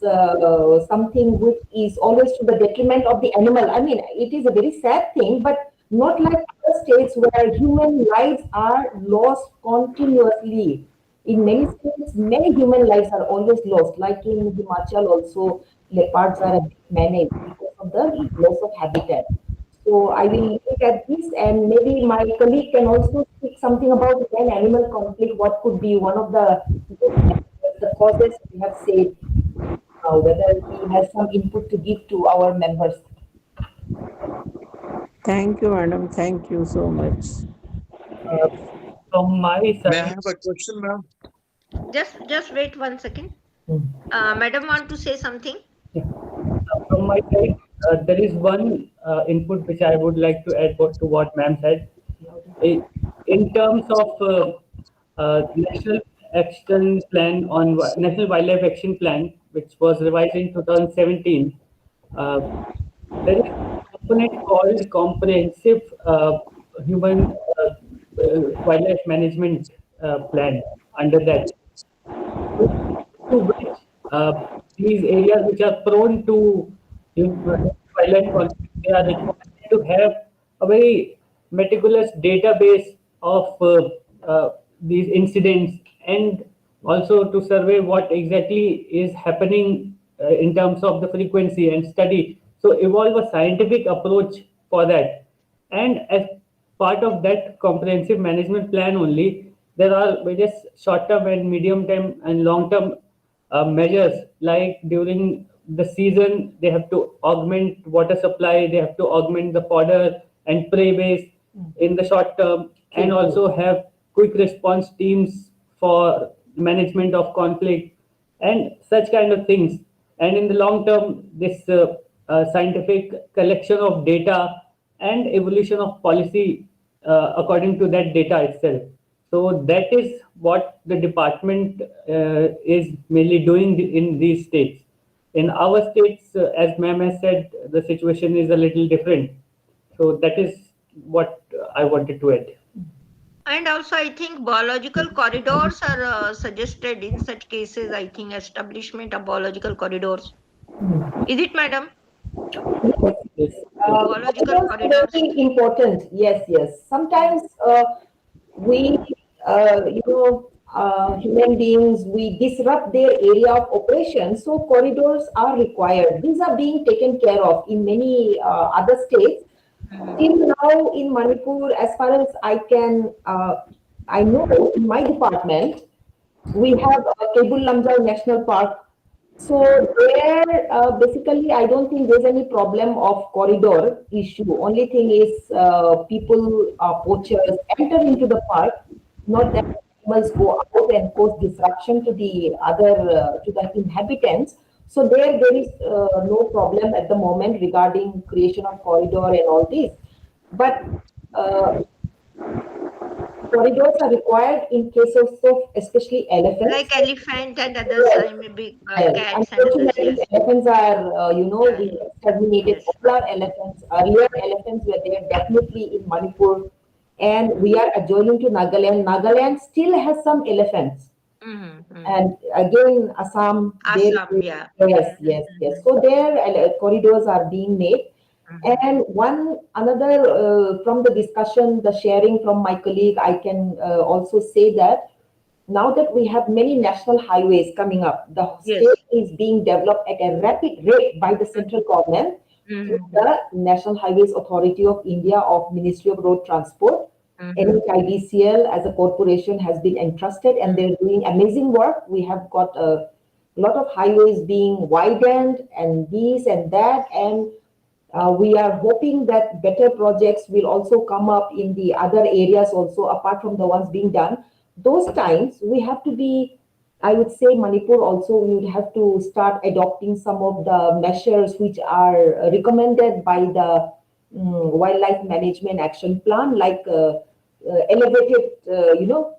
something which is always to the detriment of the animal. I mean, it is a very sad thing, but not like other states where human lives are lost continuously. In many states, many human lives are always lost. Like in Himachal, also leopards are a bit managed because of the loss of habitat. So I will look at this, and maybe my colleague can also speak something about man-animal conflict. What could be one of the causes we have said, whether he has some input to give to our members. Thank you, madam. Thank you so much. From my may I side, have a question, ma'am? Just wait 1 second. Madam want to say something? from my side, there is one input which I would like to add to what ma'am said. In terms of National Action Plan on National Wildlife Action Plan, which was revised in 2017, there is a component called Comprehensive Human Wildlife Management Plan under that, to which these areas which are prone to wildlife conflict, they are required to have a very meticulous database of these incidents, and also to survey what exactly is happening in terms of the frequency and study. So evolve a scientific approach for that. And as part of that comprehensive management plan only, there are various short-term and medium-term and long-term measures, like during the season they have to augment water supply, they have to augment the fodder and prey base in the short term, and also have quick response teams for management of conflict and such kind of things. And in the long term, this scientific collection of data and evolution of policy according to that data itself. So that is what the department is mainly doing in these states. In our states, as ma'am has said, the situation is a little different. So that is what I wanted to add. And also, I think biological corridors are suggested in such cases. I think establishment of biological corridors. Is it, madam? Yes. Biological Those are corridors. very important. Yes, yes. Sometimes we, human beings, we disrupt their area of operation. So corridors are required. These are being taken care of in many other states. Till now in Manipur, as far as I know, in my department, we have Kebul Lamjau National Park. So there, basically, I don't think there's any problem of corridor issue. Only thing is, people, poachers enter into the park, not that animals go out and cause disruption to the other, to the inhabitants. So there is no problem at the moment regarding creation of corridor and all this. But corridors are required in cases of especially elephants. Like elephant and others, Yes. maybe Yes. cats and others. Unfortunately, Yes. elephants are, we Yeah. exterminated Yes. all our elephants. Earlier, elephants were there definitely in Manipur, and we are adjoining to Nagaland. Nagaland still has some elephants. And again, Assam, there, Assam, yeah. yes, yes, yes. So there, corridors are being made. And one another from the discussion, the sharing from my colleague, I can also say that now that we have many national highways coming up, the Yes. state is being developed at a rapid rate by the central government through the National Highways Authority of India of Ministry of Road Transport. NHIDCL as a corporation has been entrusted and they're doing amazing work. We have got a lot of highways being widened and this and that, and we are hoping that better projects will also come up in the other areas also, apart from the ones being done. Those times we have to be, I would say Manipur also, we would have to start adopting some of the measures which are recommended by the Wildlife Management Action Plan, like elevated,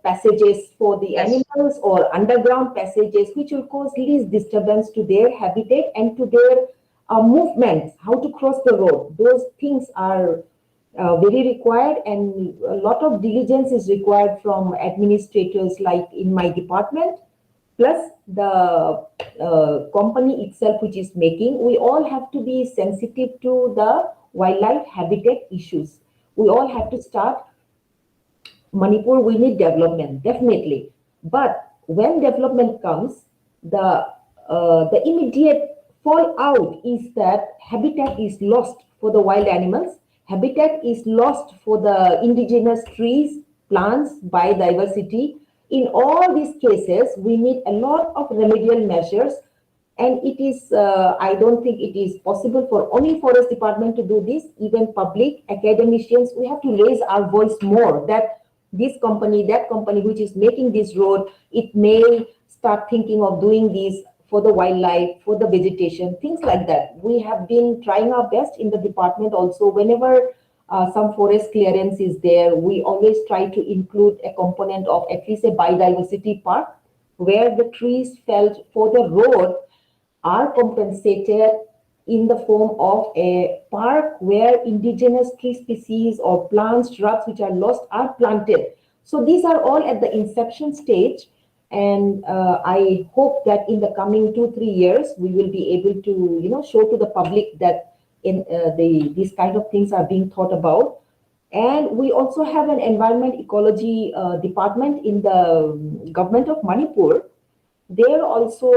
passages for the Yes. animals or underground passages, which will cause least disturbance to their habitat and to their movements, how to cross the road. Those things are very required, and a lot of diligence is required from administrators like in my department, plus the company itself which is making. We all have to be sensitive to the wildlife habitat issues. We all have to start. Manipur, we need development, definitely. But when development comes, the immediate fallout is that habitat is lost for the wild animals, habitat is lost for the indigenous trees, plants, biodiversity. In all these cases, we need a lot of remedial measures, and it is, I don't think it is possible for only forest department to do this. Even public academicians, we have to raise our voice more, that this company, that company which is making this road, it may start thinking of doing this for the wildlife, for the vegetation, things like that. We have been trying our best in the department also. Whenever some forest clearance is there, we always try to include a component of at least a biodiversity park, where the trees felled for the road are compensated in the form of a park where indigenous tree species or plants, shrubs which are lost are planted. So these are all at the inception stage, and I hope that in the coming 2-3 years we will be able to show to the public that in these kind of things are being thought about. And we also have an environment ecology department in the government of Manipur, there also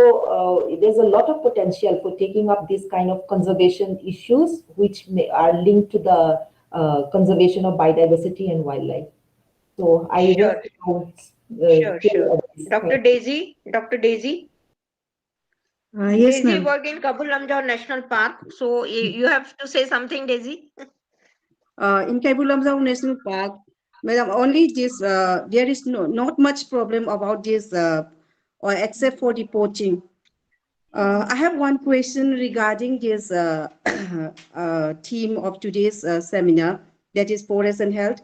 there's a lot of potential for taking up this kind of conservation issues, which are linked to the conservation of biodiversity and wildlife. So I Sure, rest now, sure, till sure. this. Dr. Daisy, Dr. Daisy. Yes, Daisy ma'am. work in Kabul Lamjau National Park. So you have to say something, Daisy. In Kabulamzao National Park, madam, only this, there is not much problem about this, or except for the poaching. I have one question regarding this theme of today's seminar, that is forest and health.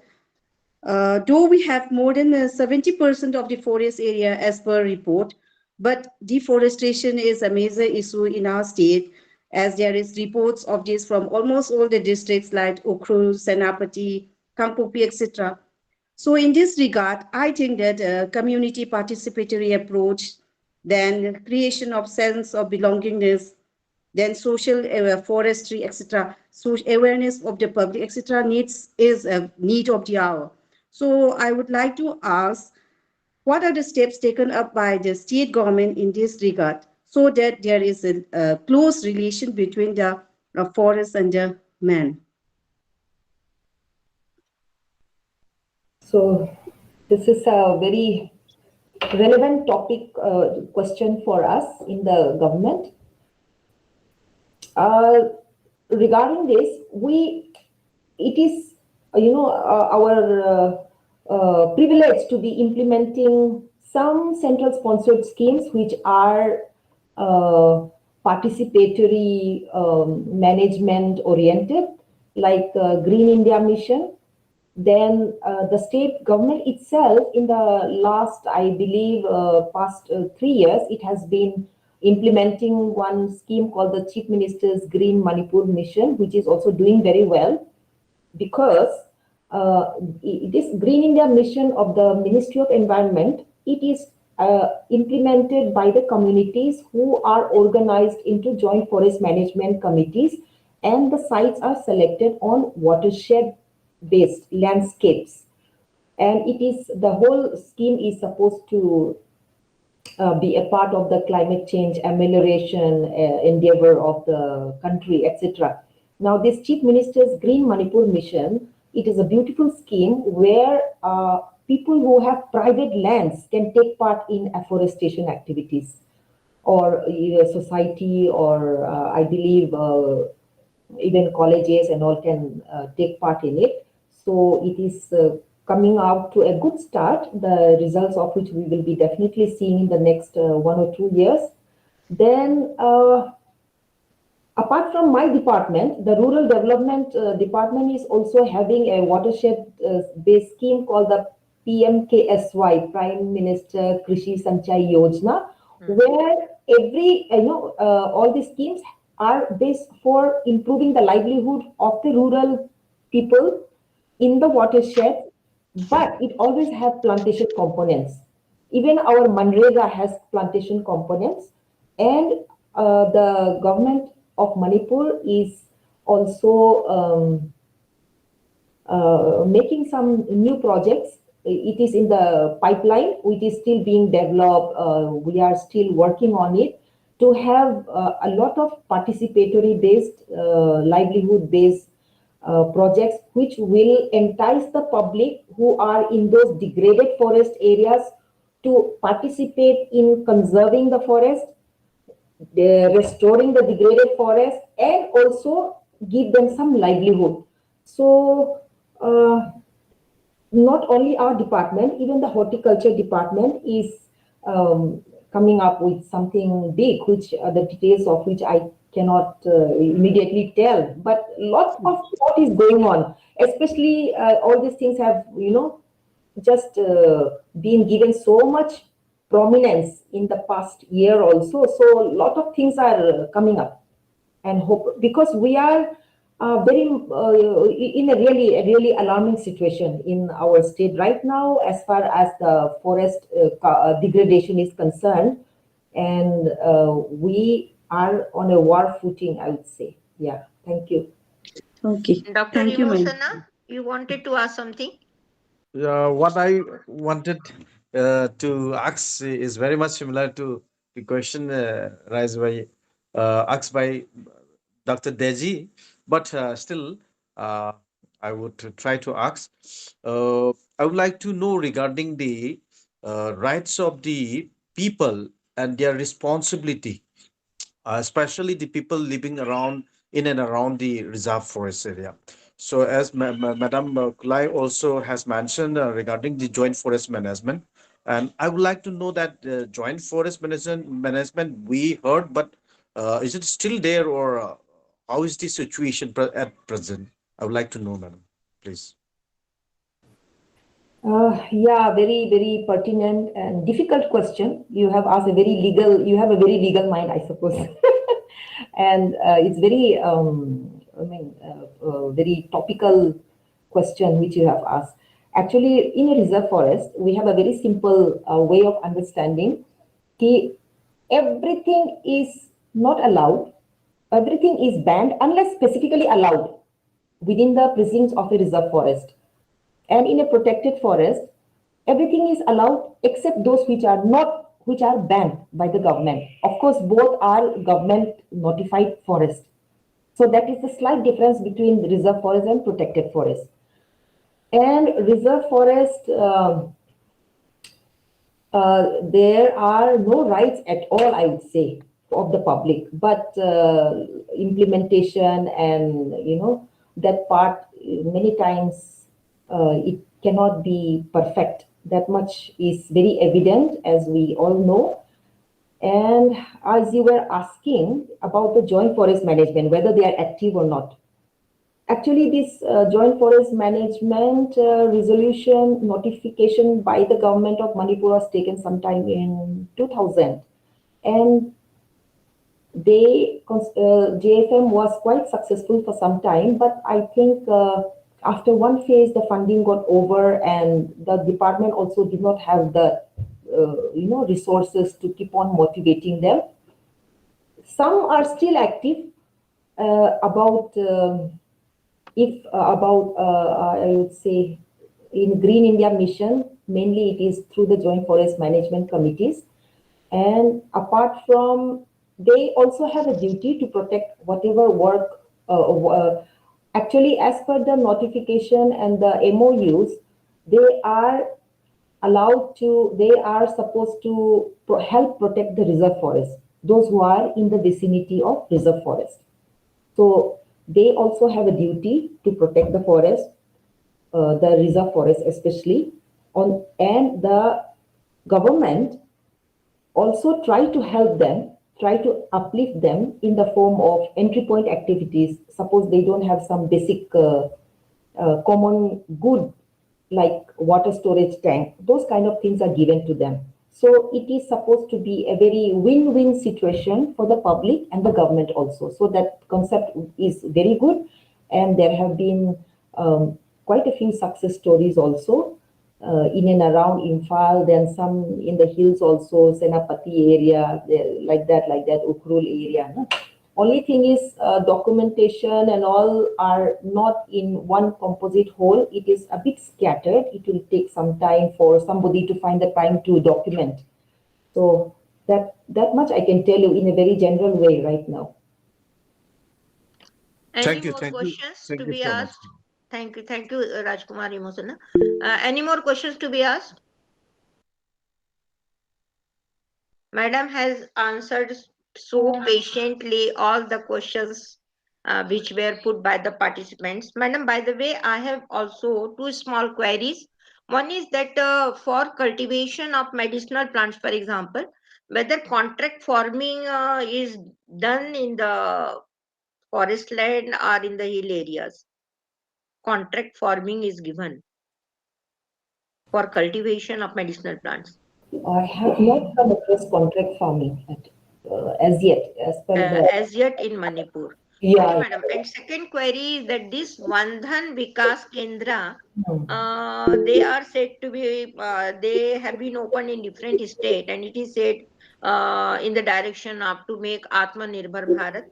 Though we have more than 70% of the forest area as per report, but deforestation is a major issue in our state, as there is reports of this from almost all the districts like Ukhrul, Senapati, Kangpopi, etc. So in this regard, I think that a community participatory approach, then creation of sense of belongingness, then social forestry, etc. So awareness of the public, etc. needs is a need of the hour. So I would like to ask, what are the steps taken up by the state government in this regard, so that there is a close relation between the forest and the man? So this is a very relevant topic, question for us in the government. Regarding this, it is, our privilege to be implementing some central sponsored schemes which are participatory, management oriented, like Green India Mission. Then the state government itself, in the last, I believe, past 3 years, it has been implementing one scheme called the Chief Minister's Green Manipur Mission, which is also doing very well, because this Green India Mission of the Ministry of Environment, it is implemented by the communities who are organized into joint forest management committees, and the sites are selected on watershed based landscapes, and it is, the whole scheme is supposed to be a part of the climate change amelioration endeavor of the country, etc. Now, this Chief Minister's Green Manipur Mission, it is a beautiful scheme where people who have private lands can take part in afforestation activities, or society, or I believe even colleges and all can take part in it. So it is coming out to a good start, the results of which we will be definitely seeing in the next 1 or 2 years. Then, apart from my department, the Rural Development Department is also having a watershed-based scheme called the PMKSY, Prime Minister Krishi Sanchai Yojana, where all the schemes are based for improving the livelihood of the rural people in the watershed, but it always have plantation components. Even our Manrega has plantation components, and the government of Manipur is also making some new projects. It is in the pipeline, which is still being developed. We are still working on it to have a lot of participatory based, livelihood based projects, which will entice the public who are in those degraded forest areas to participate in conserving the forest, restoring the degraded forest, and also give them some livelihood. So not only our department, even the horticulture department is coming up with something big, which the details of which I cannot immediately tell, but lots of what is going on, especially all these things have, just been given so much prominence in the past year also. So a lot of things are coming up, and hope, because we are very in a really alarming situation in our state right now as far as the forest degradation is concerned, and we are on a war footing, I would say. Yeah, thank you. Okay, Dr. thank you, ma'am. Emosana, you wanted to ask something? What I wanted to ask is very much similar to the question asked by Dr. Deji, but still, uh, I would try to ask. I would like to know regarding the rights of the people and their responsibility, especially the people living around in and around the reserve forest area. So, as Madam Kulai also has mentioned regarding the joint forest management, and I would like to know that joint forest management we heard, but is it still there, or how is the situation at present? I would like to know, Madam, please. Yeah, very, very pertinent and difficult question. You have asked a very legal, you have a very legal mind, I suppose. And it's very, very topical question which you have asked. Actually, in a reserve forest, we have a very simple way of understanding. Ki everything is not allowed, everything is banned unless specifically allowed within the precincts of a reserve forest. And in a protected forest, everything is allowed except those which are not, which are banned by the government. Of course, both are government notified forest. So that is the slight difference between reserve forest and protected forest. And reserve forest, there are no rights at all, I would say, of the public, but implementation and that part many times it cannot be perfect. That much is very evident, as we all know. And as you were asking about the joint forest management, whether they are active or not. Actually, this joint forest management resolution notification by the government of Manipur was taken sometime in 2000. And JFM was quite successful for some time, but I think after one phase, the funding got over and the department also did not have the resources to keep on motivating them. Some are still active about I would say in Green India Mission, mainly it is through the Joint Forest Management Committees. And apart from, they also have a duty to protect whatever work, actually as per the notification and the MOUs, they are allowed to, they are supposed to help protect the reserve forest, those who are in the vicinity of reserve forest. So they also have a duty to protect the forest, the reserve forest especially, and the government also try to help them, try to uplift them in the form of entry point activities. Suppose they don't have some basic common good like water storage tank, those kind of things are given to them. So it is supposed to be a very win-win situation for the public and the government also. So that concept is very good. And there have been quite a few success stories also in and around Imphal, then some in the hills also, Senapati area, like that, Ukhrul area. No? Only thing is documentation and all are not in one composite whole. It is a bit scattered. It will take some time for somebody to find the time to document. So that much I can tell you in a very general way right now. Any more questions to be asked? Thank you, Rajkumar Imosana. Any more questions to be asked? Madam has answered so patiently all the questions which were put by the participants. Madam, by the way, I have also two small queries. One is that for cultivation of medicinal plants, for example, whether contract farming is done in the forest land or in the hill areas. Contract farming is given for cultivation of medicinal plants. I have not come across contract farming as yet, as yet in Manipur. Yeah. Okay, madam. And second query is that this Vandhan Vikas Kendra, they are said to be, they have been opened in different state, and it is said in the direction of to make Atmanirbhar Bharat.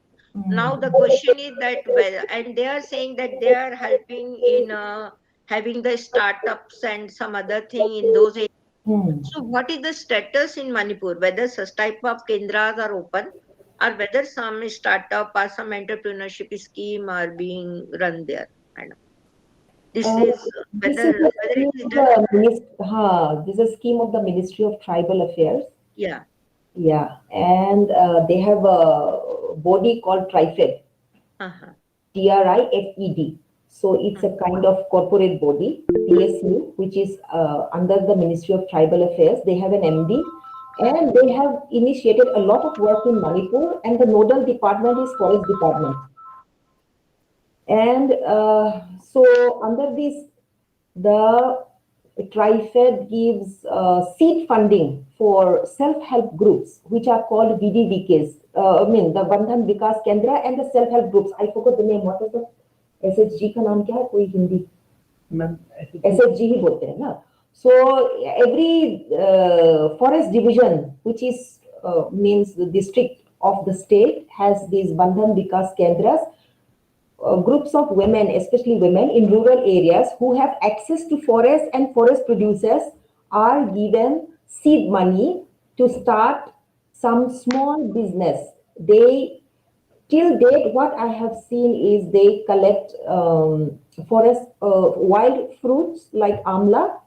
Now the question is that, and they are saying that they are helping in having the startups and some other thing in those areas. So what is the status in Manipur? Whether such type of kendras are open, or whether some startup or some entrepreneurship scheme are being run there? Madam. This is This is whether a it scheme is of done. this is a scheme of the Ministry of Tribal Affairs. Yeah. Yeah, and they have a body called TRIFED, Uh-huh. TRIFED. So it's a kind of corporate body, PSU, which is under the Ministry of Tribal Affairs. They have an MD, and they have initiated a lot of work in Manipur, and the nodal department is Forest Department. And so under this, the TriFed gives seed funding for self-help groups, which are called VDVKs. I mean, the Bandhan Vikas Kendra and the self-help groups. I forgot the name. What is the SHG का नाम क्या है? कोई Hindi? SHG ही बोलते हैं ना. So every forest division, which is means the district of the state, has these Bandhan Vikas Kendras. Groups of women, especially women in rural areas who have access to forest and forest producers, are given seed money to start some small business. They, till date, what I have seen is they collect forest wild fruits like amla,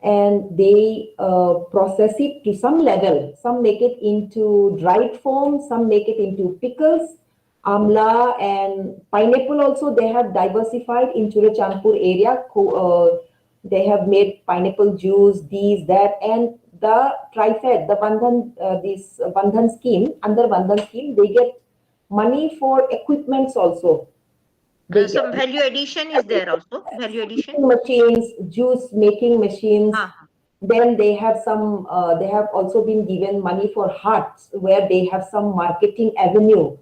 and they process it to some level. Some make it into dried form, some make it into pickles. Amla and pineapple also they have diversified in Churachandpur area. They have made pineapple juice, these, that, and the TriFed, the Bandhan, this Bandhan scheme, under Bandhan scheme, they get money for equipments also. They Some get value addition is there also. Value addition. machines, juice making machines. Then they have some. They have also been given money for huts where they have some marketing avenue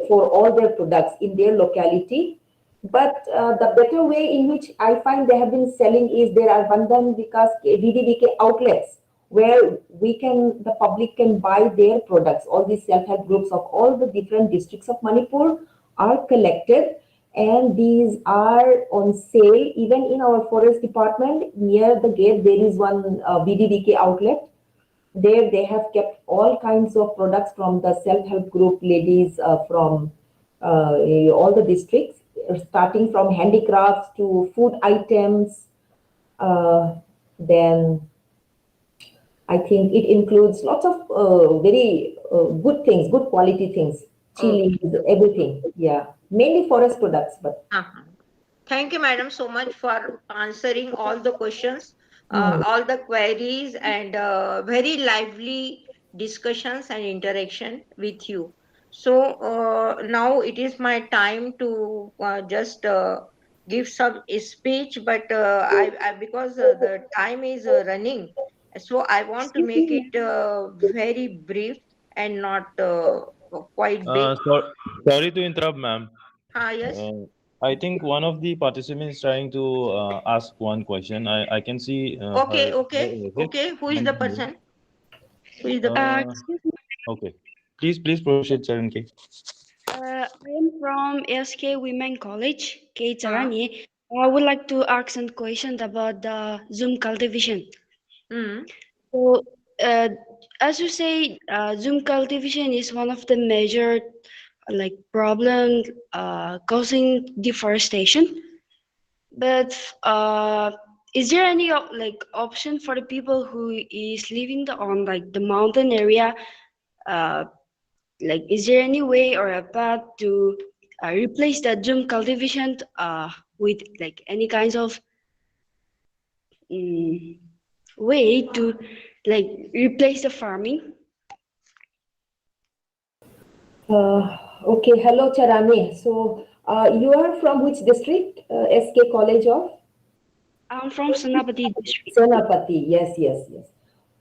for all their products in their locality. But the better way in which I find they have been selling is there are Bandhan Vikas VDVK outlets where the public can buy their products. All these self-help groups of all the different districts of Manipur are collected, and these are on sale. Even in our forest department, near the gate, there is one VDVK outlet. There they have kept all kinds of products from the self-help group ladies from all the districts, starting from handicrafts to food items. Then I think it includes lots of very good things, good quality things, chilies, everything. Yeah, mainly forest products, but. Thank you, madam, so much for answering all the questions, all the queries, and very lively discussions and interaction with you. So now it is my time to just give some speech, but I because the time is running, so I want to make it very brief and not quite big. Sorry to interrupt, ma'am. Yes. I think one of the participants is trying to ask one question. I can see Okay, her. okay. Who is the person? Who is the person? Okay. Please proceed, Charan K. I am from SK Women College, K. Charani. I would like to ask some questions about the Zoom cultivation. So, as you say, Zoom cultivation is one of the major like problem causing deforestation. But is there any like option for the people who is living on like the mountain area? Like, is there any way or a path to replace that Zoom cultivation with like any kinds of way to like replace the farming? Okay, hello Charani. So you are from which district? SK College of? I'm from Senapati district. Senapati, yes.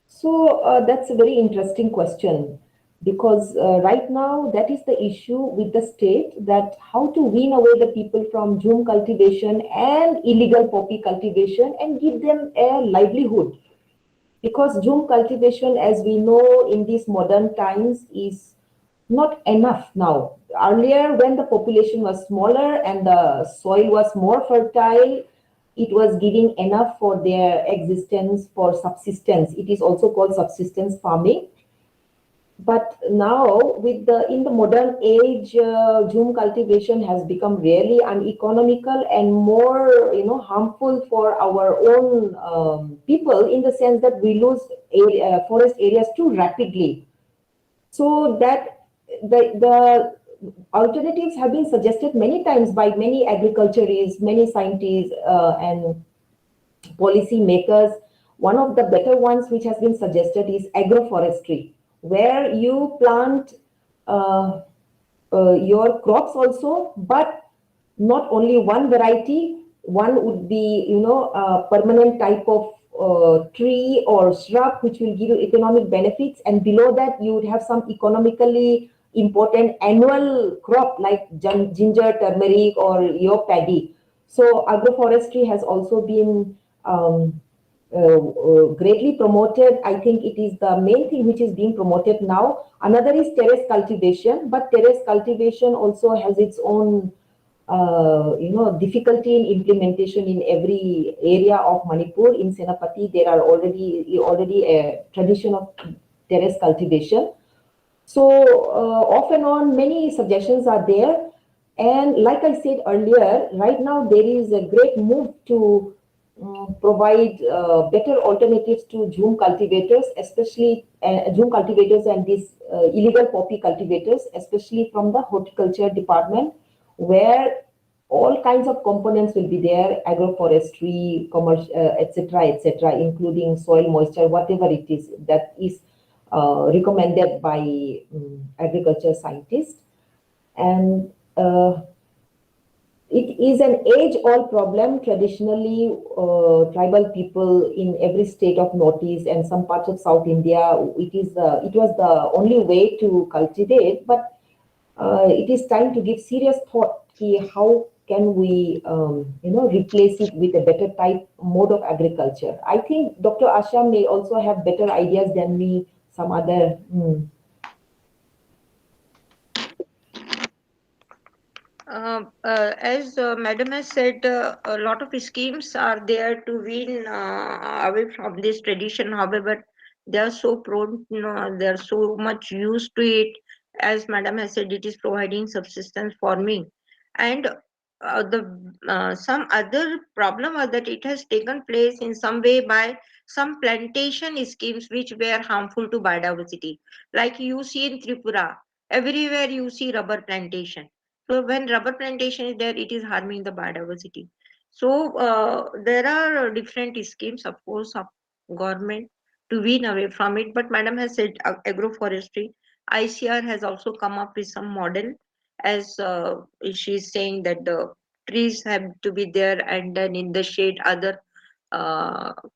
So that's a very interesting question, because right now that is the issue with the state, that how to wean away the people from Zoom cultivation and illegal poppy cultivation and give them a livelihood. Because Zoom cultivation, as we know in these modern times, is not enough now. Earlier, when the population was smaller and the soil was more fertile, it was giving enough for their existence, for subsistence. It is also called subsistence farming. But now, with the in the modern age, Zoom cultivation has become really uneconomical and more, harmful for our own people, in the sense that we lose forest areas too rapidly. So that the alternatives have been suggested many times by many agriculturists, many scientists, and policy makers. One of the better ones which has been suggested is agroforestry, where you plant uh, your crops also, but not only one variety. One would be, a permanent type of tree or shrub which will give you economic benefits, and below that you would have some economically important annual crop like ginger, turmeric, or your paddy. So agroforestry has also been greatly promoted. I think it is the main thing which is being promoted now. Another is terrace cultivation, but terrace cultivation also has its own, difficulty in implementation in every area of Manipur. In Senapati, there are already a tradition of terrace cultivation. So off and on, many suggestions are there. And like I said earlier, right now there is a great move to provide better alternatives to Zoom cultivators, especially Zoom cultivators and these illegal poppy cultivators, especially from the horticulture department, where all kinds of components will be there: agroforestry, commercial, etc., etc., including soil moisture, whatever it is that is recommended by agriculture scientists. And it is an age-old problem. Traditionally, tribal people in every state of Northeast and some parts of South India, it was the only way to cultivate. But it is time to give serious thought to how can we, replace it with a better type mode of agriculture. I think Dr. Asha may also have better ideas than me. Some other. As Madam has said, a lot of schemes are there to wean away from this tradition. However, they are so prone, they are so much used to it. As Madam has said, it is providing subsistence farming, and the some other problem are that it has taken place in some way by some plantation schemes which were harmful to biodiversity. Like you see in Tripura, everywhere you see rubber plantation. So when rubber plantation is there, it is harming the biodiversity. So there are different schemes, of course, of government to wean away from it. But Madam has said agroforestry. ICR has also come up with some model, as she is saying that the trees have to be there, and then in the shade other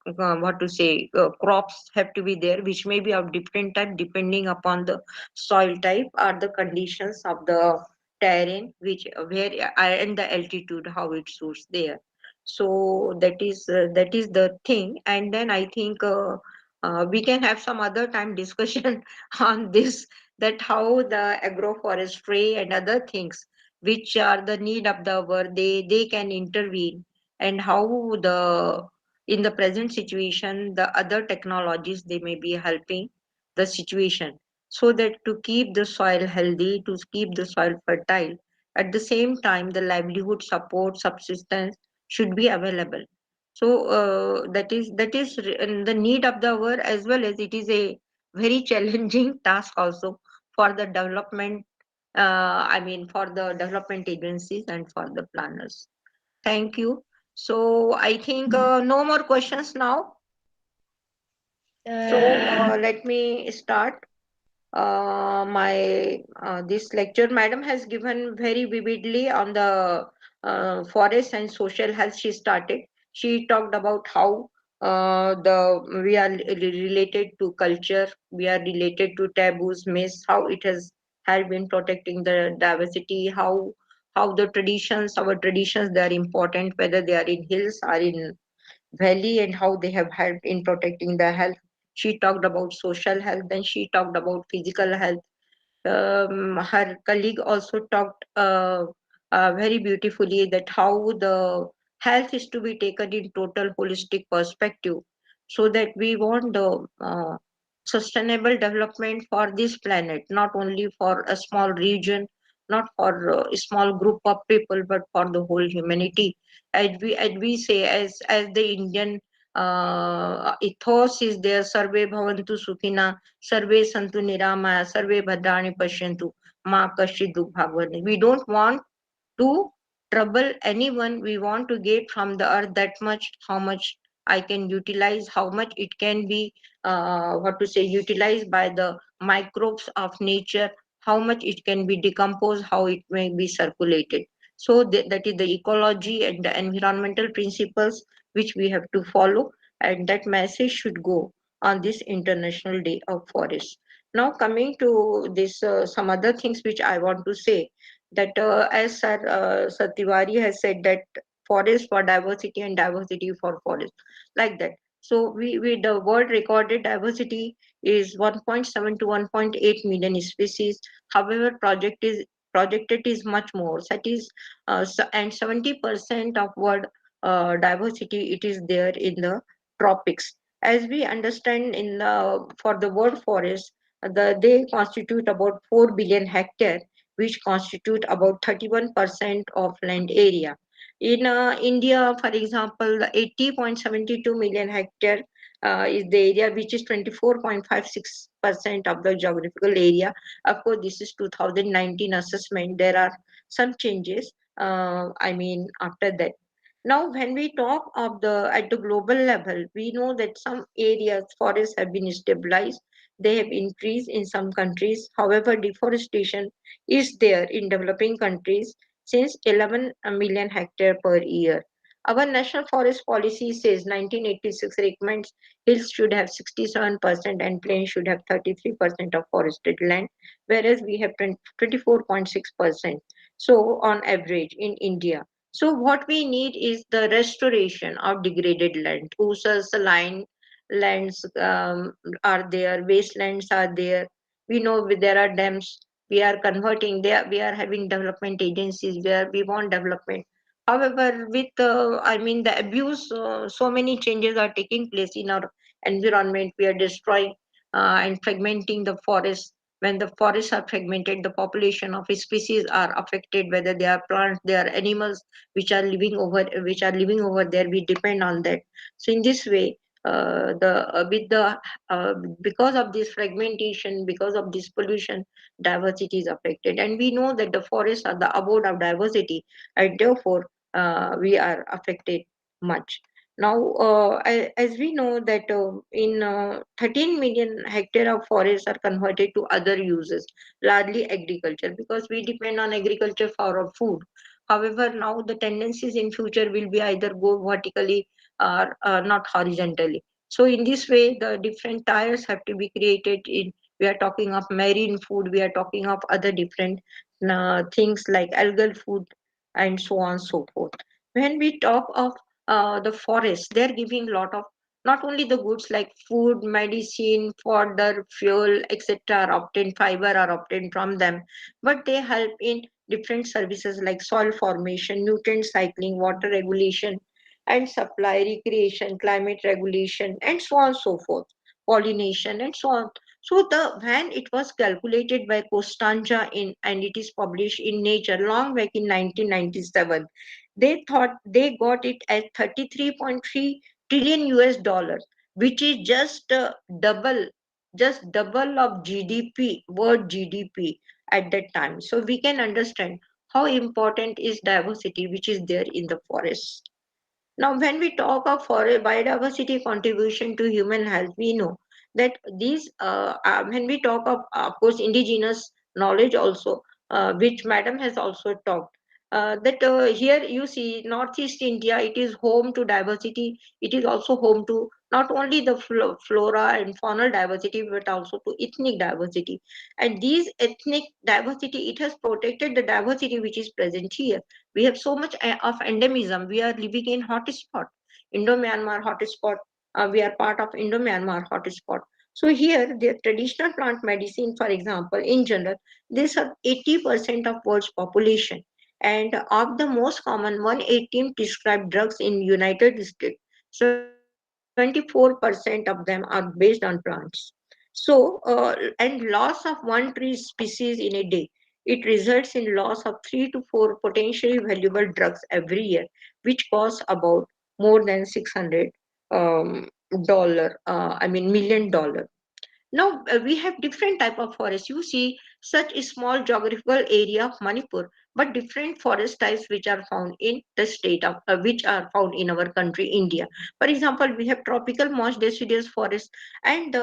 what to say crops have to be there, which may be of different type depending upon the soil type or the conditions of the terrain, which where and the altitude how it suits there. So that is the thing. And then I think we can have some other time discussion on this, that how the agroforestry and other things which are the need of the hour, they can intervene, and how the in the present situation the other technologies they may be helping the situation, so that to keep the soil healthy, to keep the soil fertile, at the same time the livelihood support subsistence should be available. So the need of the hour, as well as it is a very challenging task also for the development, I mean for the development agencies and for the planners. Thank you. So I think no more questions now. So let me start my this lecture. Madam has given very vividly on the forest and social health. She started. She talked about how the we are related to culture, we are related to taboos, myths, how it has helped in protecting the diversity, how the traditions, our traditions, they are important, whether they are in hills or in valley, and how they have helped in protecting the health. She talked about social health, then she talked about physical health. Her colleague also talked very beautifully that how the Health is to be taken in total holistic perspective, so that we want the sustainable development for this planet, not only for a small region, not for a small group of people, but for the whole humanity. As we say, as the Indian ethos is there, Sarve Bhavantu Sukhina, Sarve Santu Niramaya, Sarve Bhadrani Pashyantu, Ma Kashi Bhagavani. We don't want to trouble anyone. We want to get from the earth that much, how much I can utilize, how much it can be what to say, utilized by the microbes of nature, how much it can be decomposed, how it may be circulated. So that is the ecology and the environmental principles which we have to follow, and that message should go on this International Day of Forest. Now coming to this some other things which I want to say, that as Sir Satiwari has said, that forest for diversity and diversity for forest, like that. So we the world recorded diversity is 1.7 to 1.8 million species. However, projected is much more. That is, and 70% of world diversity it is there in the tropics. As we understand, in the for the world forest, they constitute about 4 billion hectare, which constitute about 31% of land area. In India, for example, the 80.72 million hectare is the area, which is 24.56% of the geographical area. Of course, this is 2019 assessment. There are some changes. After that. Now, when we talk of the at the global level, we know that some areas forests have been stabilized. They have increased in some countries. However, deforestation is there in developing countries since 11 million hectare per year. Our National Forest Policy says 1986 recommends hills should have 67% and plains should have 33% of forested land, whereas we have 24.6%. So on average in India. So what we need is the restoration of degraded land. Usas, lands are there, wastelands are there. We know there are dams. We are converting there. We are having development agencies where we want development. However, with the abuse, so many changes are taking place in our environment. We are destroying and fragmenting the forests. When the forests are fragmented, the population of species are affected. Whether they are plants, they are animals which are living over there. We depend on that. So in this way, the with the because of this fragmentation, because of this pollution, diversity is affected, and we know that the forests are the abode of diversity, and therefore we are affected much. Now, as we know that in 13 million hectare of forests are converted to other uses, largely agriculture, because we depend on agriculture for our food. However, now the tendencies in future will be either go vertically or not horizontally. So in this way, the different tires have to be created. In we are talking of marine food, we are talking of other different things like algal food and so on and so forth. When we talk of the forest, they're giving a lot of not only the goods like food, medicine, fodder, fuel, etc. are obtained, fiber are obtained from them, but they help in different services like soil formation, nutrient cycling, water regulation, and supply, recreation, climate regulation, and so on and so forth, pollination, and so on. So the when it was calculated by Costanza in and it is published in Nature long back in 1997, they thought they got it at 33.3 trillion US dollars, which is just double of GDP, world GDP at that time. So we can understand how important is diversity which is there in the forest. Now, when we talk of forest biodiversity contribution to human health, we know that when we talk of course, indigenous knowledge also, which Madam has also talked, that here you see Northeast India, it is home to diversity. It is also home to not only the flora and faunal diversity, but also to ethnic diversity. And these ethnic diversity, it has protected the diversity which is present here. We have so much of endemism. We are living in hotspot, Indo-Myanmar hotspot. We are part of Indo-Myanmar hotspot. So here, the traditional plant medicine, for example, in general, they serve 80% of world's population. And of the most common 118 prescribed drugs in United States, 74% of them are based on plants. So, and loss of one tree species in a day, it results in loss of 3 to 4 potentially valuable drugs every year, which costs about more than 600 dollar. I mean $1 million. Now we have different type of forests. You see such a small geographical area of Manipur, but different forest types which are found in the state of which are found in our country, India. For example, we have tropical moist deciduous forest and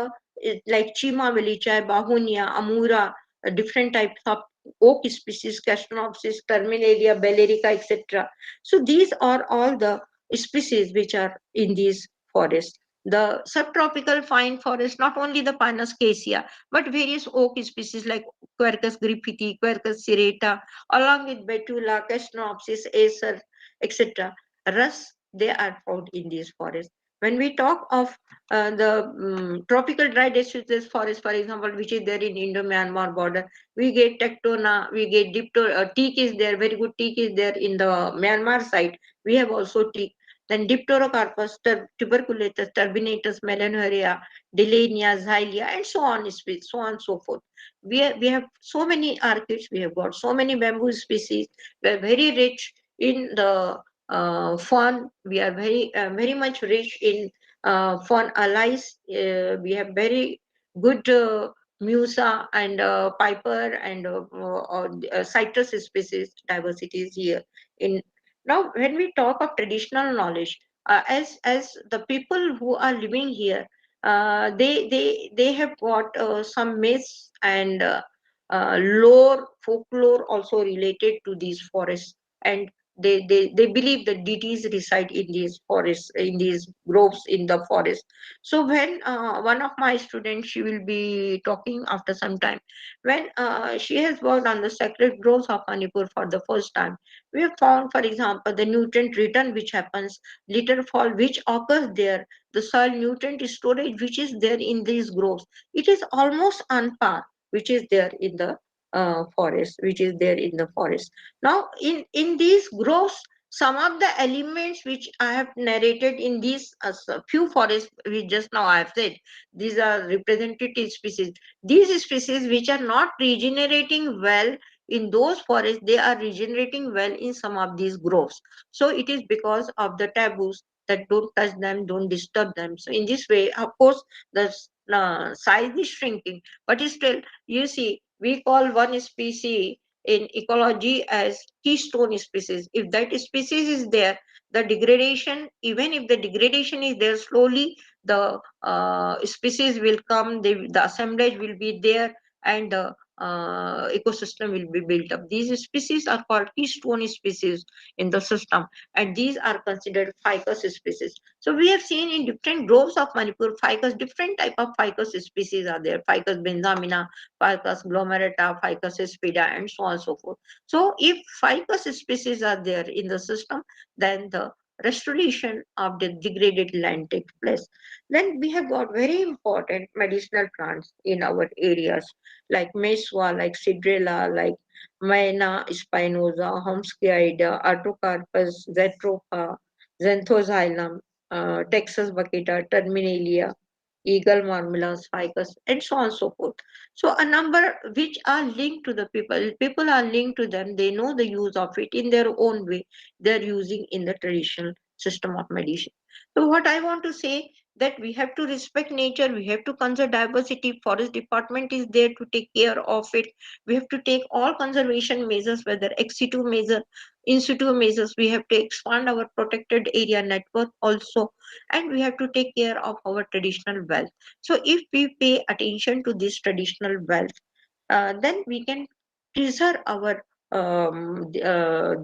like Chima velichae, Bahunia, Amura, different types of oak species, Castronopsis, Terminalia, Bellerica, etc. So these are all the species which are in these forests. The subtropical fine forest, not only the Pinus cassia, but various oak species like Quercus griffithii, Quercus serrata, along with Betula, Castronopsis, Acer, etc. Rust, they are found in these forests. When we talk of the tropical dry deciduous forest, for example, which is there in Indo-Myanmar border, we get Tectona, we get teak is there, very good teak is there in the Myanmar side. We have also teak. Then Dipterocarpus, tuberculatus, turbinatus, melanoria, Delania, xylia, and so on, so on and so forth. We have so many orchids, we have got so many bamboo species. We are very rich in the fawn. We are very much rich in fawn allies. We have very good Musa and Piper and citrus species diversities here in. Now, when we talk of traditional knowledge, as the people who are living here, they have got some myths and lore, folklore also related to these forests, and they believe that deities reside in these forests, in these groves in the forest. So when one of my students, she will be talking after some time, when she has worked on the sacred groves of Manipur for the first time, we have found, for example, the nutrient return which happens, litter fall which occurs there, the soil nutrient storage which is there in these groves. It is almost on par, which is there in the forest, which is there in the forest. Now, in these groves, some of the elements which I have narrated in these few forests, which just now I have said, these are representative species. These species which are not regenerating well in those forests, they are regenerating well in some of these groves. So it is because of the taboos that don't touch them, don't disturb them. So in this way, of course, the size is shrinking, but still, you see, we call one species in ecology as keystone species. If that species is there, the degradation, even if the degradation is there, slowly the species will come, the assemblage will be there, and the ecosystem will be built up. These species are called keystone species in the system, and these are considered ficus species. So we have seen in different groves of Manipur, ficus, different type of ficus species are there. Ficus benzamina, Ficus glomerata, Ficus aspida, and so on and so forth. So if ficus species are there in the system, then the restoration of the degraded land takes place. Then we have got very important medicinal plants in our areas like mesua, like cedrela, like Maena spinosa, Homskyida, Artocarpus, Zetropa, Xanthoxylum, Texas baccata, Terminalia, Eagle marmelas, ficus, and so on and so forth. So a number which are linked to the people. People are linked to them. They know the use of it in their own way. They're using in the traditional system of medicine. So what I want to say that we have to respect nature. We have to conserve diversity. Forest department is there to take care of it. We have to take all conservation measures, whether ex situ measure, in situ measures. We have to expand our protected area network also, and we have to take care of our traditional wealth. So if we pay attention to this traditional wealth, then we can preserve our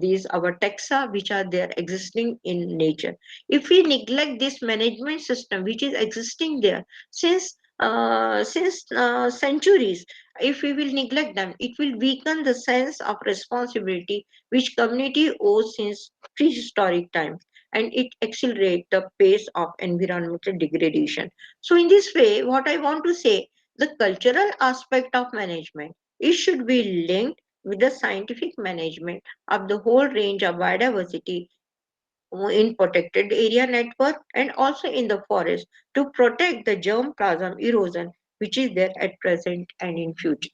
these our taxa which are there existing in nature. If we neglect this management system which is existing there since centuries, if we will neglect them, it will weaken the sense of responsibility which community owes since prehistoric times, and it accelerates the pace of environmental degradation. So in this way, what I want to say, the cultural aspect of management, it should be linked with the scientific management of the whole range of biodiversity in protected area network and also in the forest to protect the germplasm erosion which is there at present and in future.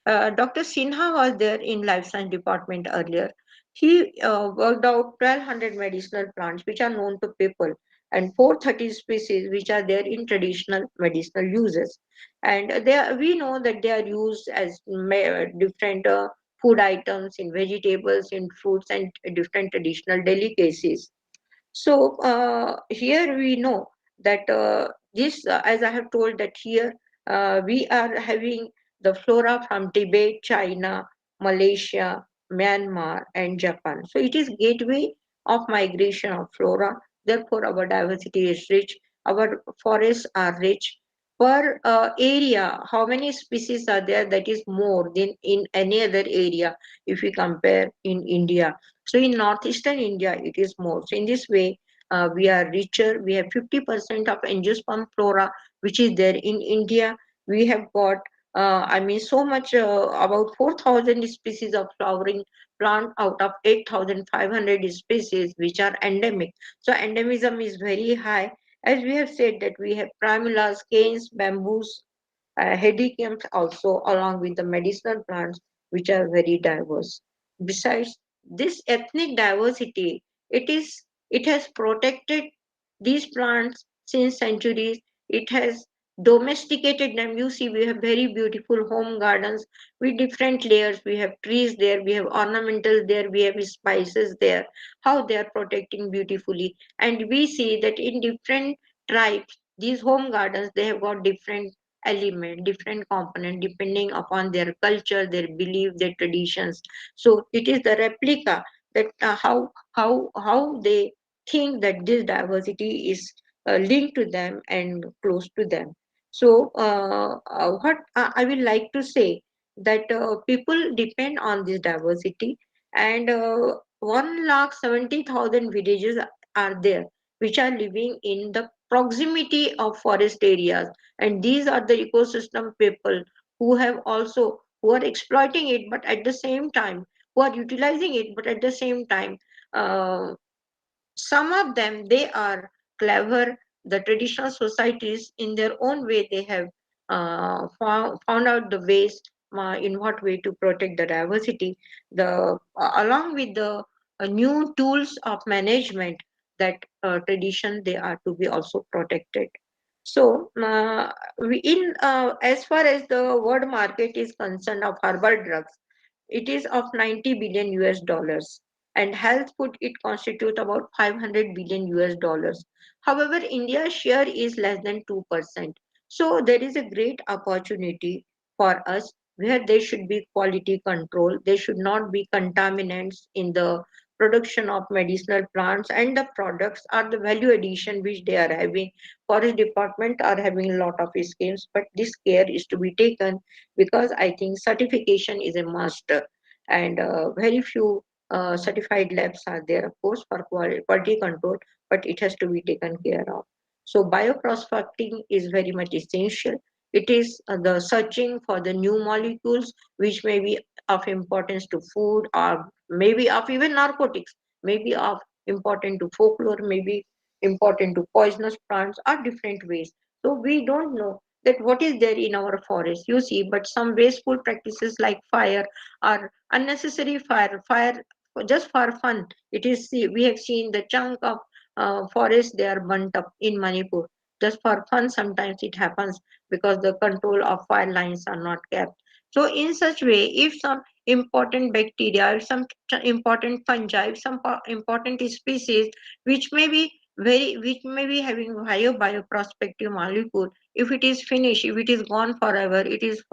Dr. Sinha was there in Life Science Department earlier. He worked out 1200 medicinal plants which are known to people and 430 species which are there in traditional medicinal uses. And we know that they are used as different food items in vegetables, in fruits, and different traditional delicacies. So here we know that this, as I have told, that here we are having the flora from Tibet, China, Malaysia, Myanmar, and Japan. So it is gateway of migration of flora. Therefore, our diversity is rich. Our forests are rich. Per area, how many species are there? That is more than in any other area if we compare in India. So in northeastern India, it is more. So in this way, we are richer. We have 50% of angiosperm flora, which is there in India. We have got, so much, about 4,000 species of flowering plant out of 8,500 species, which are endemic. So endemism is very high. As we have said that we have primulas, canes, bamboos, hedychiums also, along with the medicinal plants, which are very diverse. Besides this ethnic diversity, it has protected these plants since centuries. It has domesticated them. You see, we have very beautiful home gardens with different layers. We have trees there, we have ornamentals there, we have spices there. How they are protecting beautifully, and we see that in different tribes, these home gardens, they have got different element, different component depending upon their culture, their belief, their traditions. So it is the replica that how they think that this diversity is linked to them and close to them. So what I will like to say that people depend on this diversity, and 1,70,000 villages are there which are living in the proximity of forest areas, and these are the ecosystem people who are exploiting it, but at the same time who are utilizing it, but at the same time uh, some of them they are clever. The traditional societies in their own way they have found out the ways in what way to protect the diversity, the along with the new tools of management, that tradition they are to be also protected. So as far as the world market is concerned of herbal drugs, it is of 90 billion US dollars, and health food it constitutes about 500 billion US dollars. However, India's share is less than 2%. So there is a great opportunity for us where there should be quality control. There should not be contaminants in the production of medicinal plants, and the products are the value addition which they are having. Forest department are having a lot of schemes, but this care is to be taken, because I think certification is a must, and very few certified labs are there, of course, for quality control, but it has to be taken care of. So bioprospecting is very much essential. It is the searching for the new molecules which may be of importance to food, or maybe of even narcotics, maybe of important to folklore, maybe important to poisonous plants, or different ways. So we don't know that what is there in our forest, you see, but some wasteful practices like fire or unnecessary fire just for fun. It is, we have seen the chunk of forest they are burnt up in Manipur just for fun. Sometimes it happens because the control of fire lines are not kept. So in such way, if some important bacteria, if some important fungi, if some important species which may be having higher bioprospective molecule, if it is finished, if it is gone forever, it is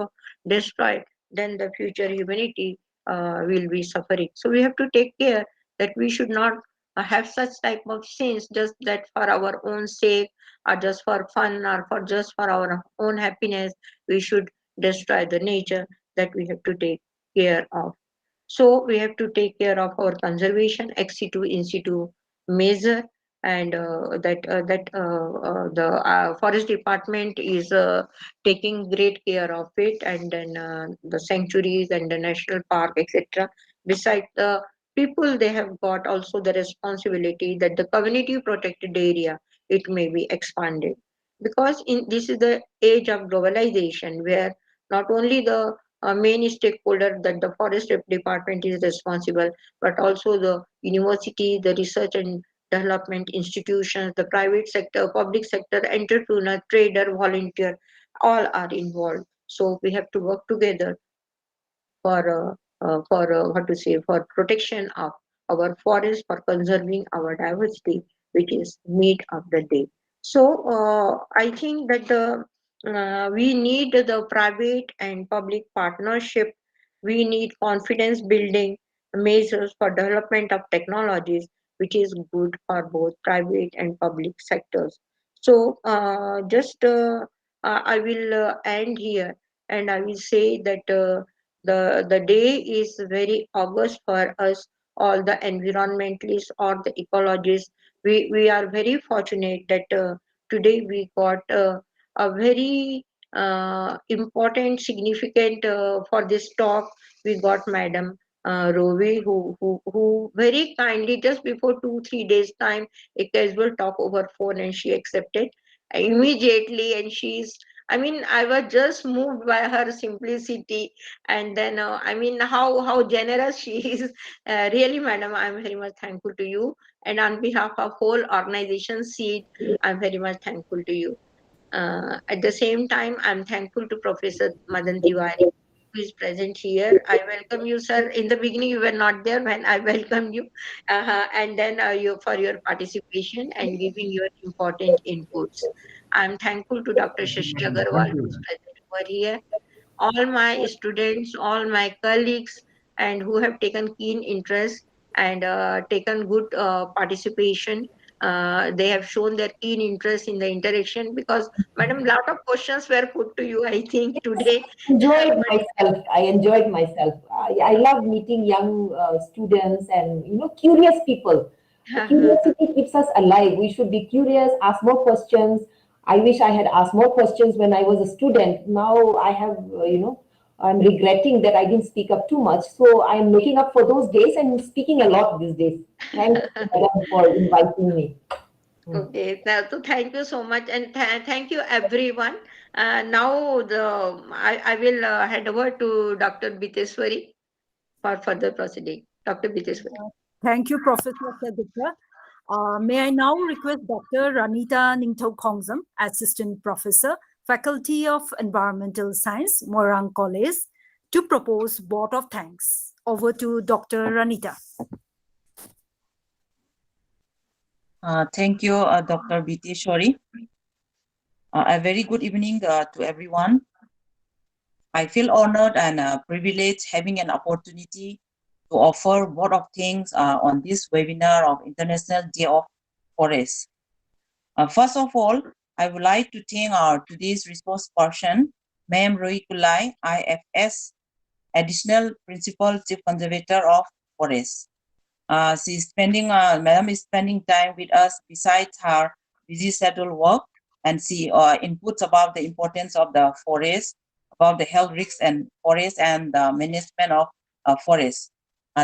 destroyed, then the future humanity will be suffering. So we have to take care that we should not have such type of sins just that for our own sake, or just for fun, or for just for our own happiness. We should destroy the nature that we have to take care of. So we have to take care of our conservation ex situ in situ measure. and the forest department is taking great care of it, and then the sanctuaries and the national park, etc. Besides the people, they have got also the responsibility that the community protected area, it may be expanded, because in this is the age of globalization, where not only the main stakeholder that the forest department is responsible, but also the university, the research and development institutions, the private sector, public sector, entrepreneur, trader, volunteer, all are involved. So we have to work together for what to say, for protection of our forest, for conserving our diversity, which is need of the day. So I think that we need the private and public partnership. We need confidence building measures for development of technologies, which is good for both private and public sectors. So just I will end here, and I will say that the day is very august for us, all the environmentalists or the ecologists. We are very fortunate that today we got a very important, significant for this talk. We got Madam Roui, who very kindly, just before 2 3 days time, a casual talk over phone, and she accepted immediately, and she's, I mean, I was just moved by her simplicity, and then I mean, how generous she is. Really, madam, I'm very much thankful to you, and on behalf of whole organization seed, I'm very much thankful to you. At the same time, I'm thankful to Professor Madan Tiwari, who is present here. I welcome you, sir. In the beginning, you were not there when I welcomed you, and then you for your participation and giving your important inputs. I'm thankful to Dr. Shashi Agarwal, Thank who you. is present over here, all my students, all my colleagues, and who have taken keen interest and taken good participation. They have shown their keen interest in the interaction, because, madam, lot of questions were put to you, I think, today. Enjoyed myself. I enjoyed myself. I love meeting young students and curious people. Curiosity keeps us alive. We should be curious, ask more questions. I wish I had asked more questions when I was a student. Now I have, I'm regretting that I didn't speak up too much. So I'm making up for those days and speaking a lot these days. Thanks, madam, for inviting me. Okay, so thank you so much, and thank you everyone. Now I will hand over to Dr. Biteswari for further proceeding. Dr. Biteswari. Thank you, Professor Sedika. May I now request Dr. Ranita Ningthau Khongzam, Assistant Professor, Faculty of Environmental Science, Morang College, to propose vote of thanks. Over to Dr. Ranita. Thank you, Dr. Biteshwari. A very good evening to everyone. I feel honored and privileged having an opportunity to offer vote of thanks on this webinar of International Day of Forests. First of all, I would like to thank our today's resource person, Ma'am Roui Kullai, IFS, Additional Principal Chief Conservator of Forests. Madam is spending time with us besides her busy schedule work, and she inputs about the importance of the forest, about the health risks and forest and the management of forests.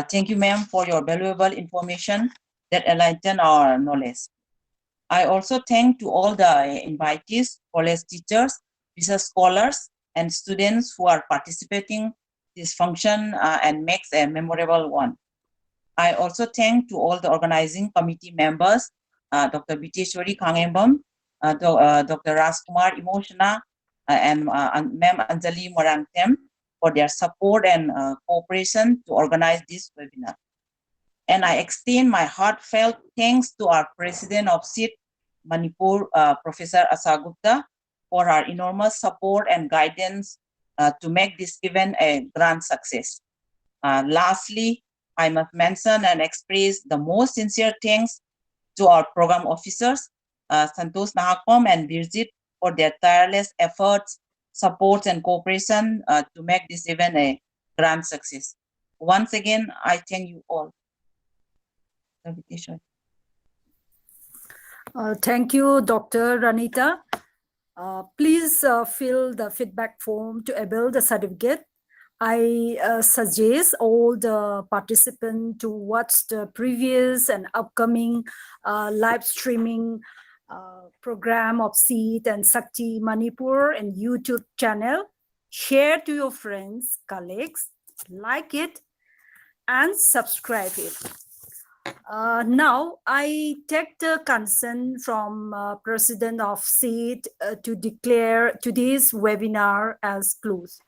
Thank you, ma'am, for your valuable information that enlighten our knowledge. I also thank to all the invitees, college teachers, research scholars, and students who are participating this function and makes a memorable one. I also thank to all the organizing committee members, Dr. Biteshwari Khangembam, Dr. Rajkumar Emoshna, and Ma'am Anjali Morangtem for their support and cooperation to organize this webinar. And I extend my heartfelt thanks to our President of SIT, Manipur, Professor Asha Gupta, for her enormous support and guidance to make this event a grand success. Lastly, I must mention and express the most sincere thanks to our program officers, Santosh Nahakom and Birjit, for their tireless efforts, support, and cooperation to make this event a grand success. Once again, I thank you all. Thank you, Dr. Ranita. Please fill the feedback form to avail the certificate. I suggest all the participants to watch the previous and upcoming live streaming program of Seed and Sakti Manipur and YouTube channel. Share to your friends, colleagues, like it, and subscribe it. Now, I take the consent from President of SEED to declare today's webinar as closed.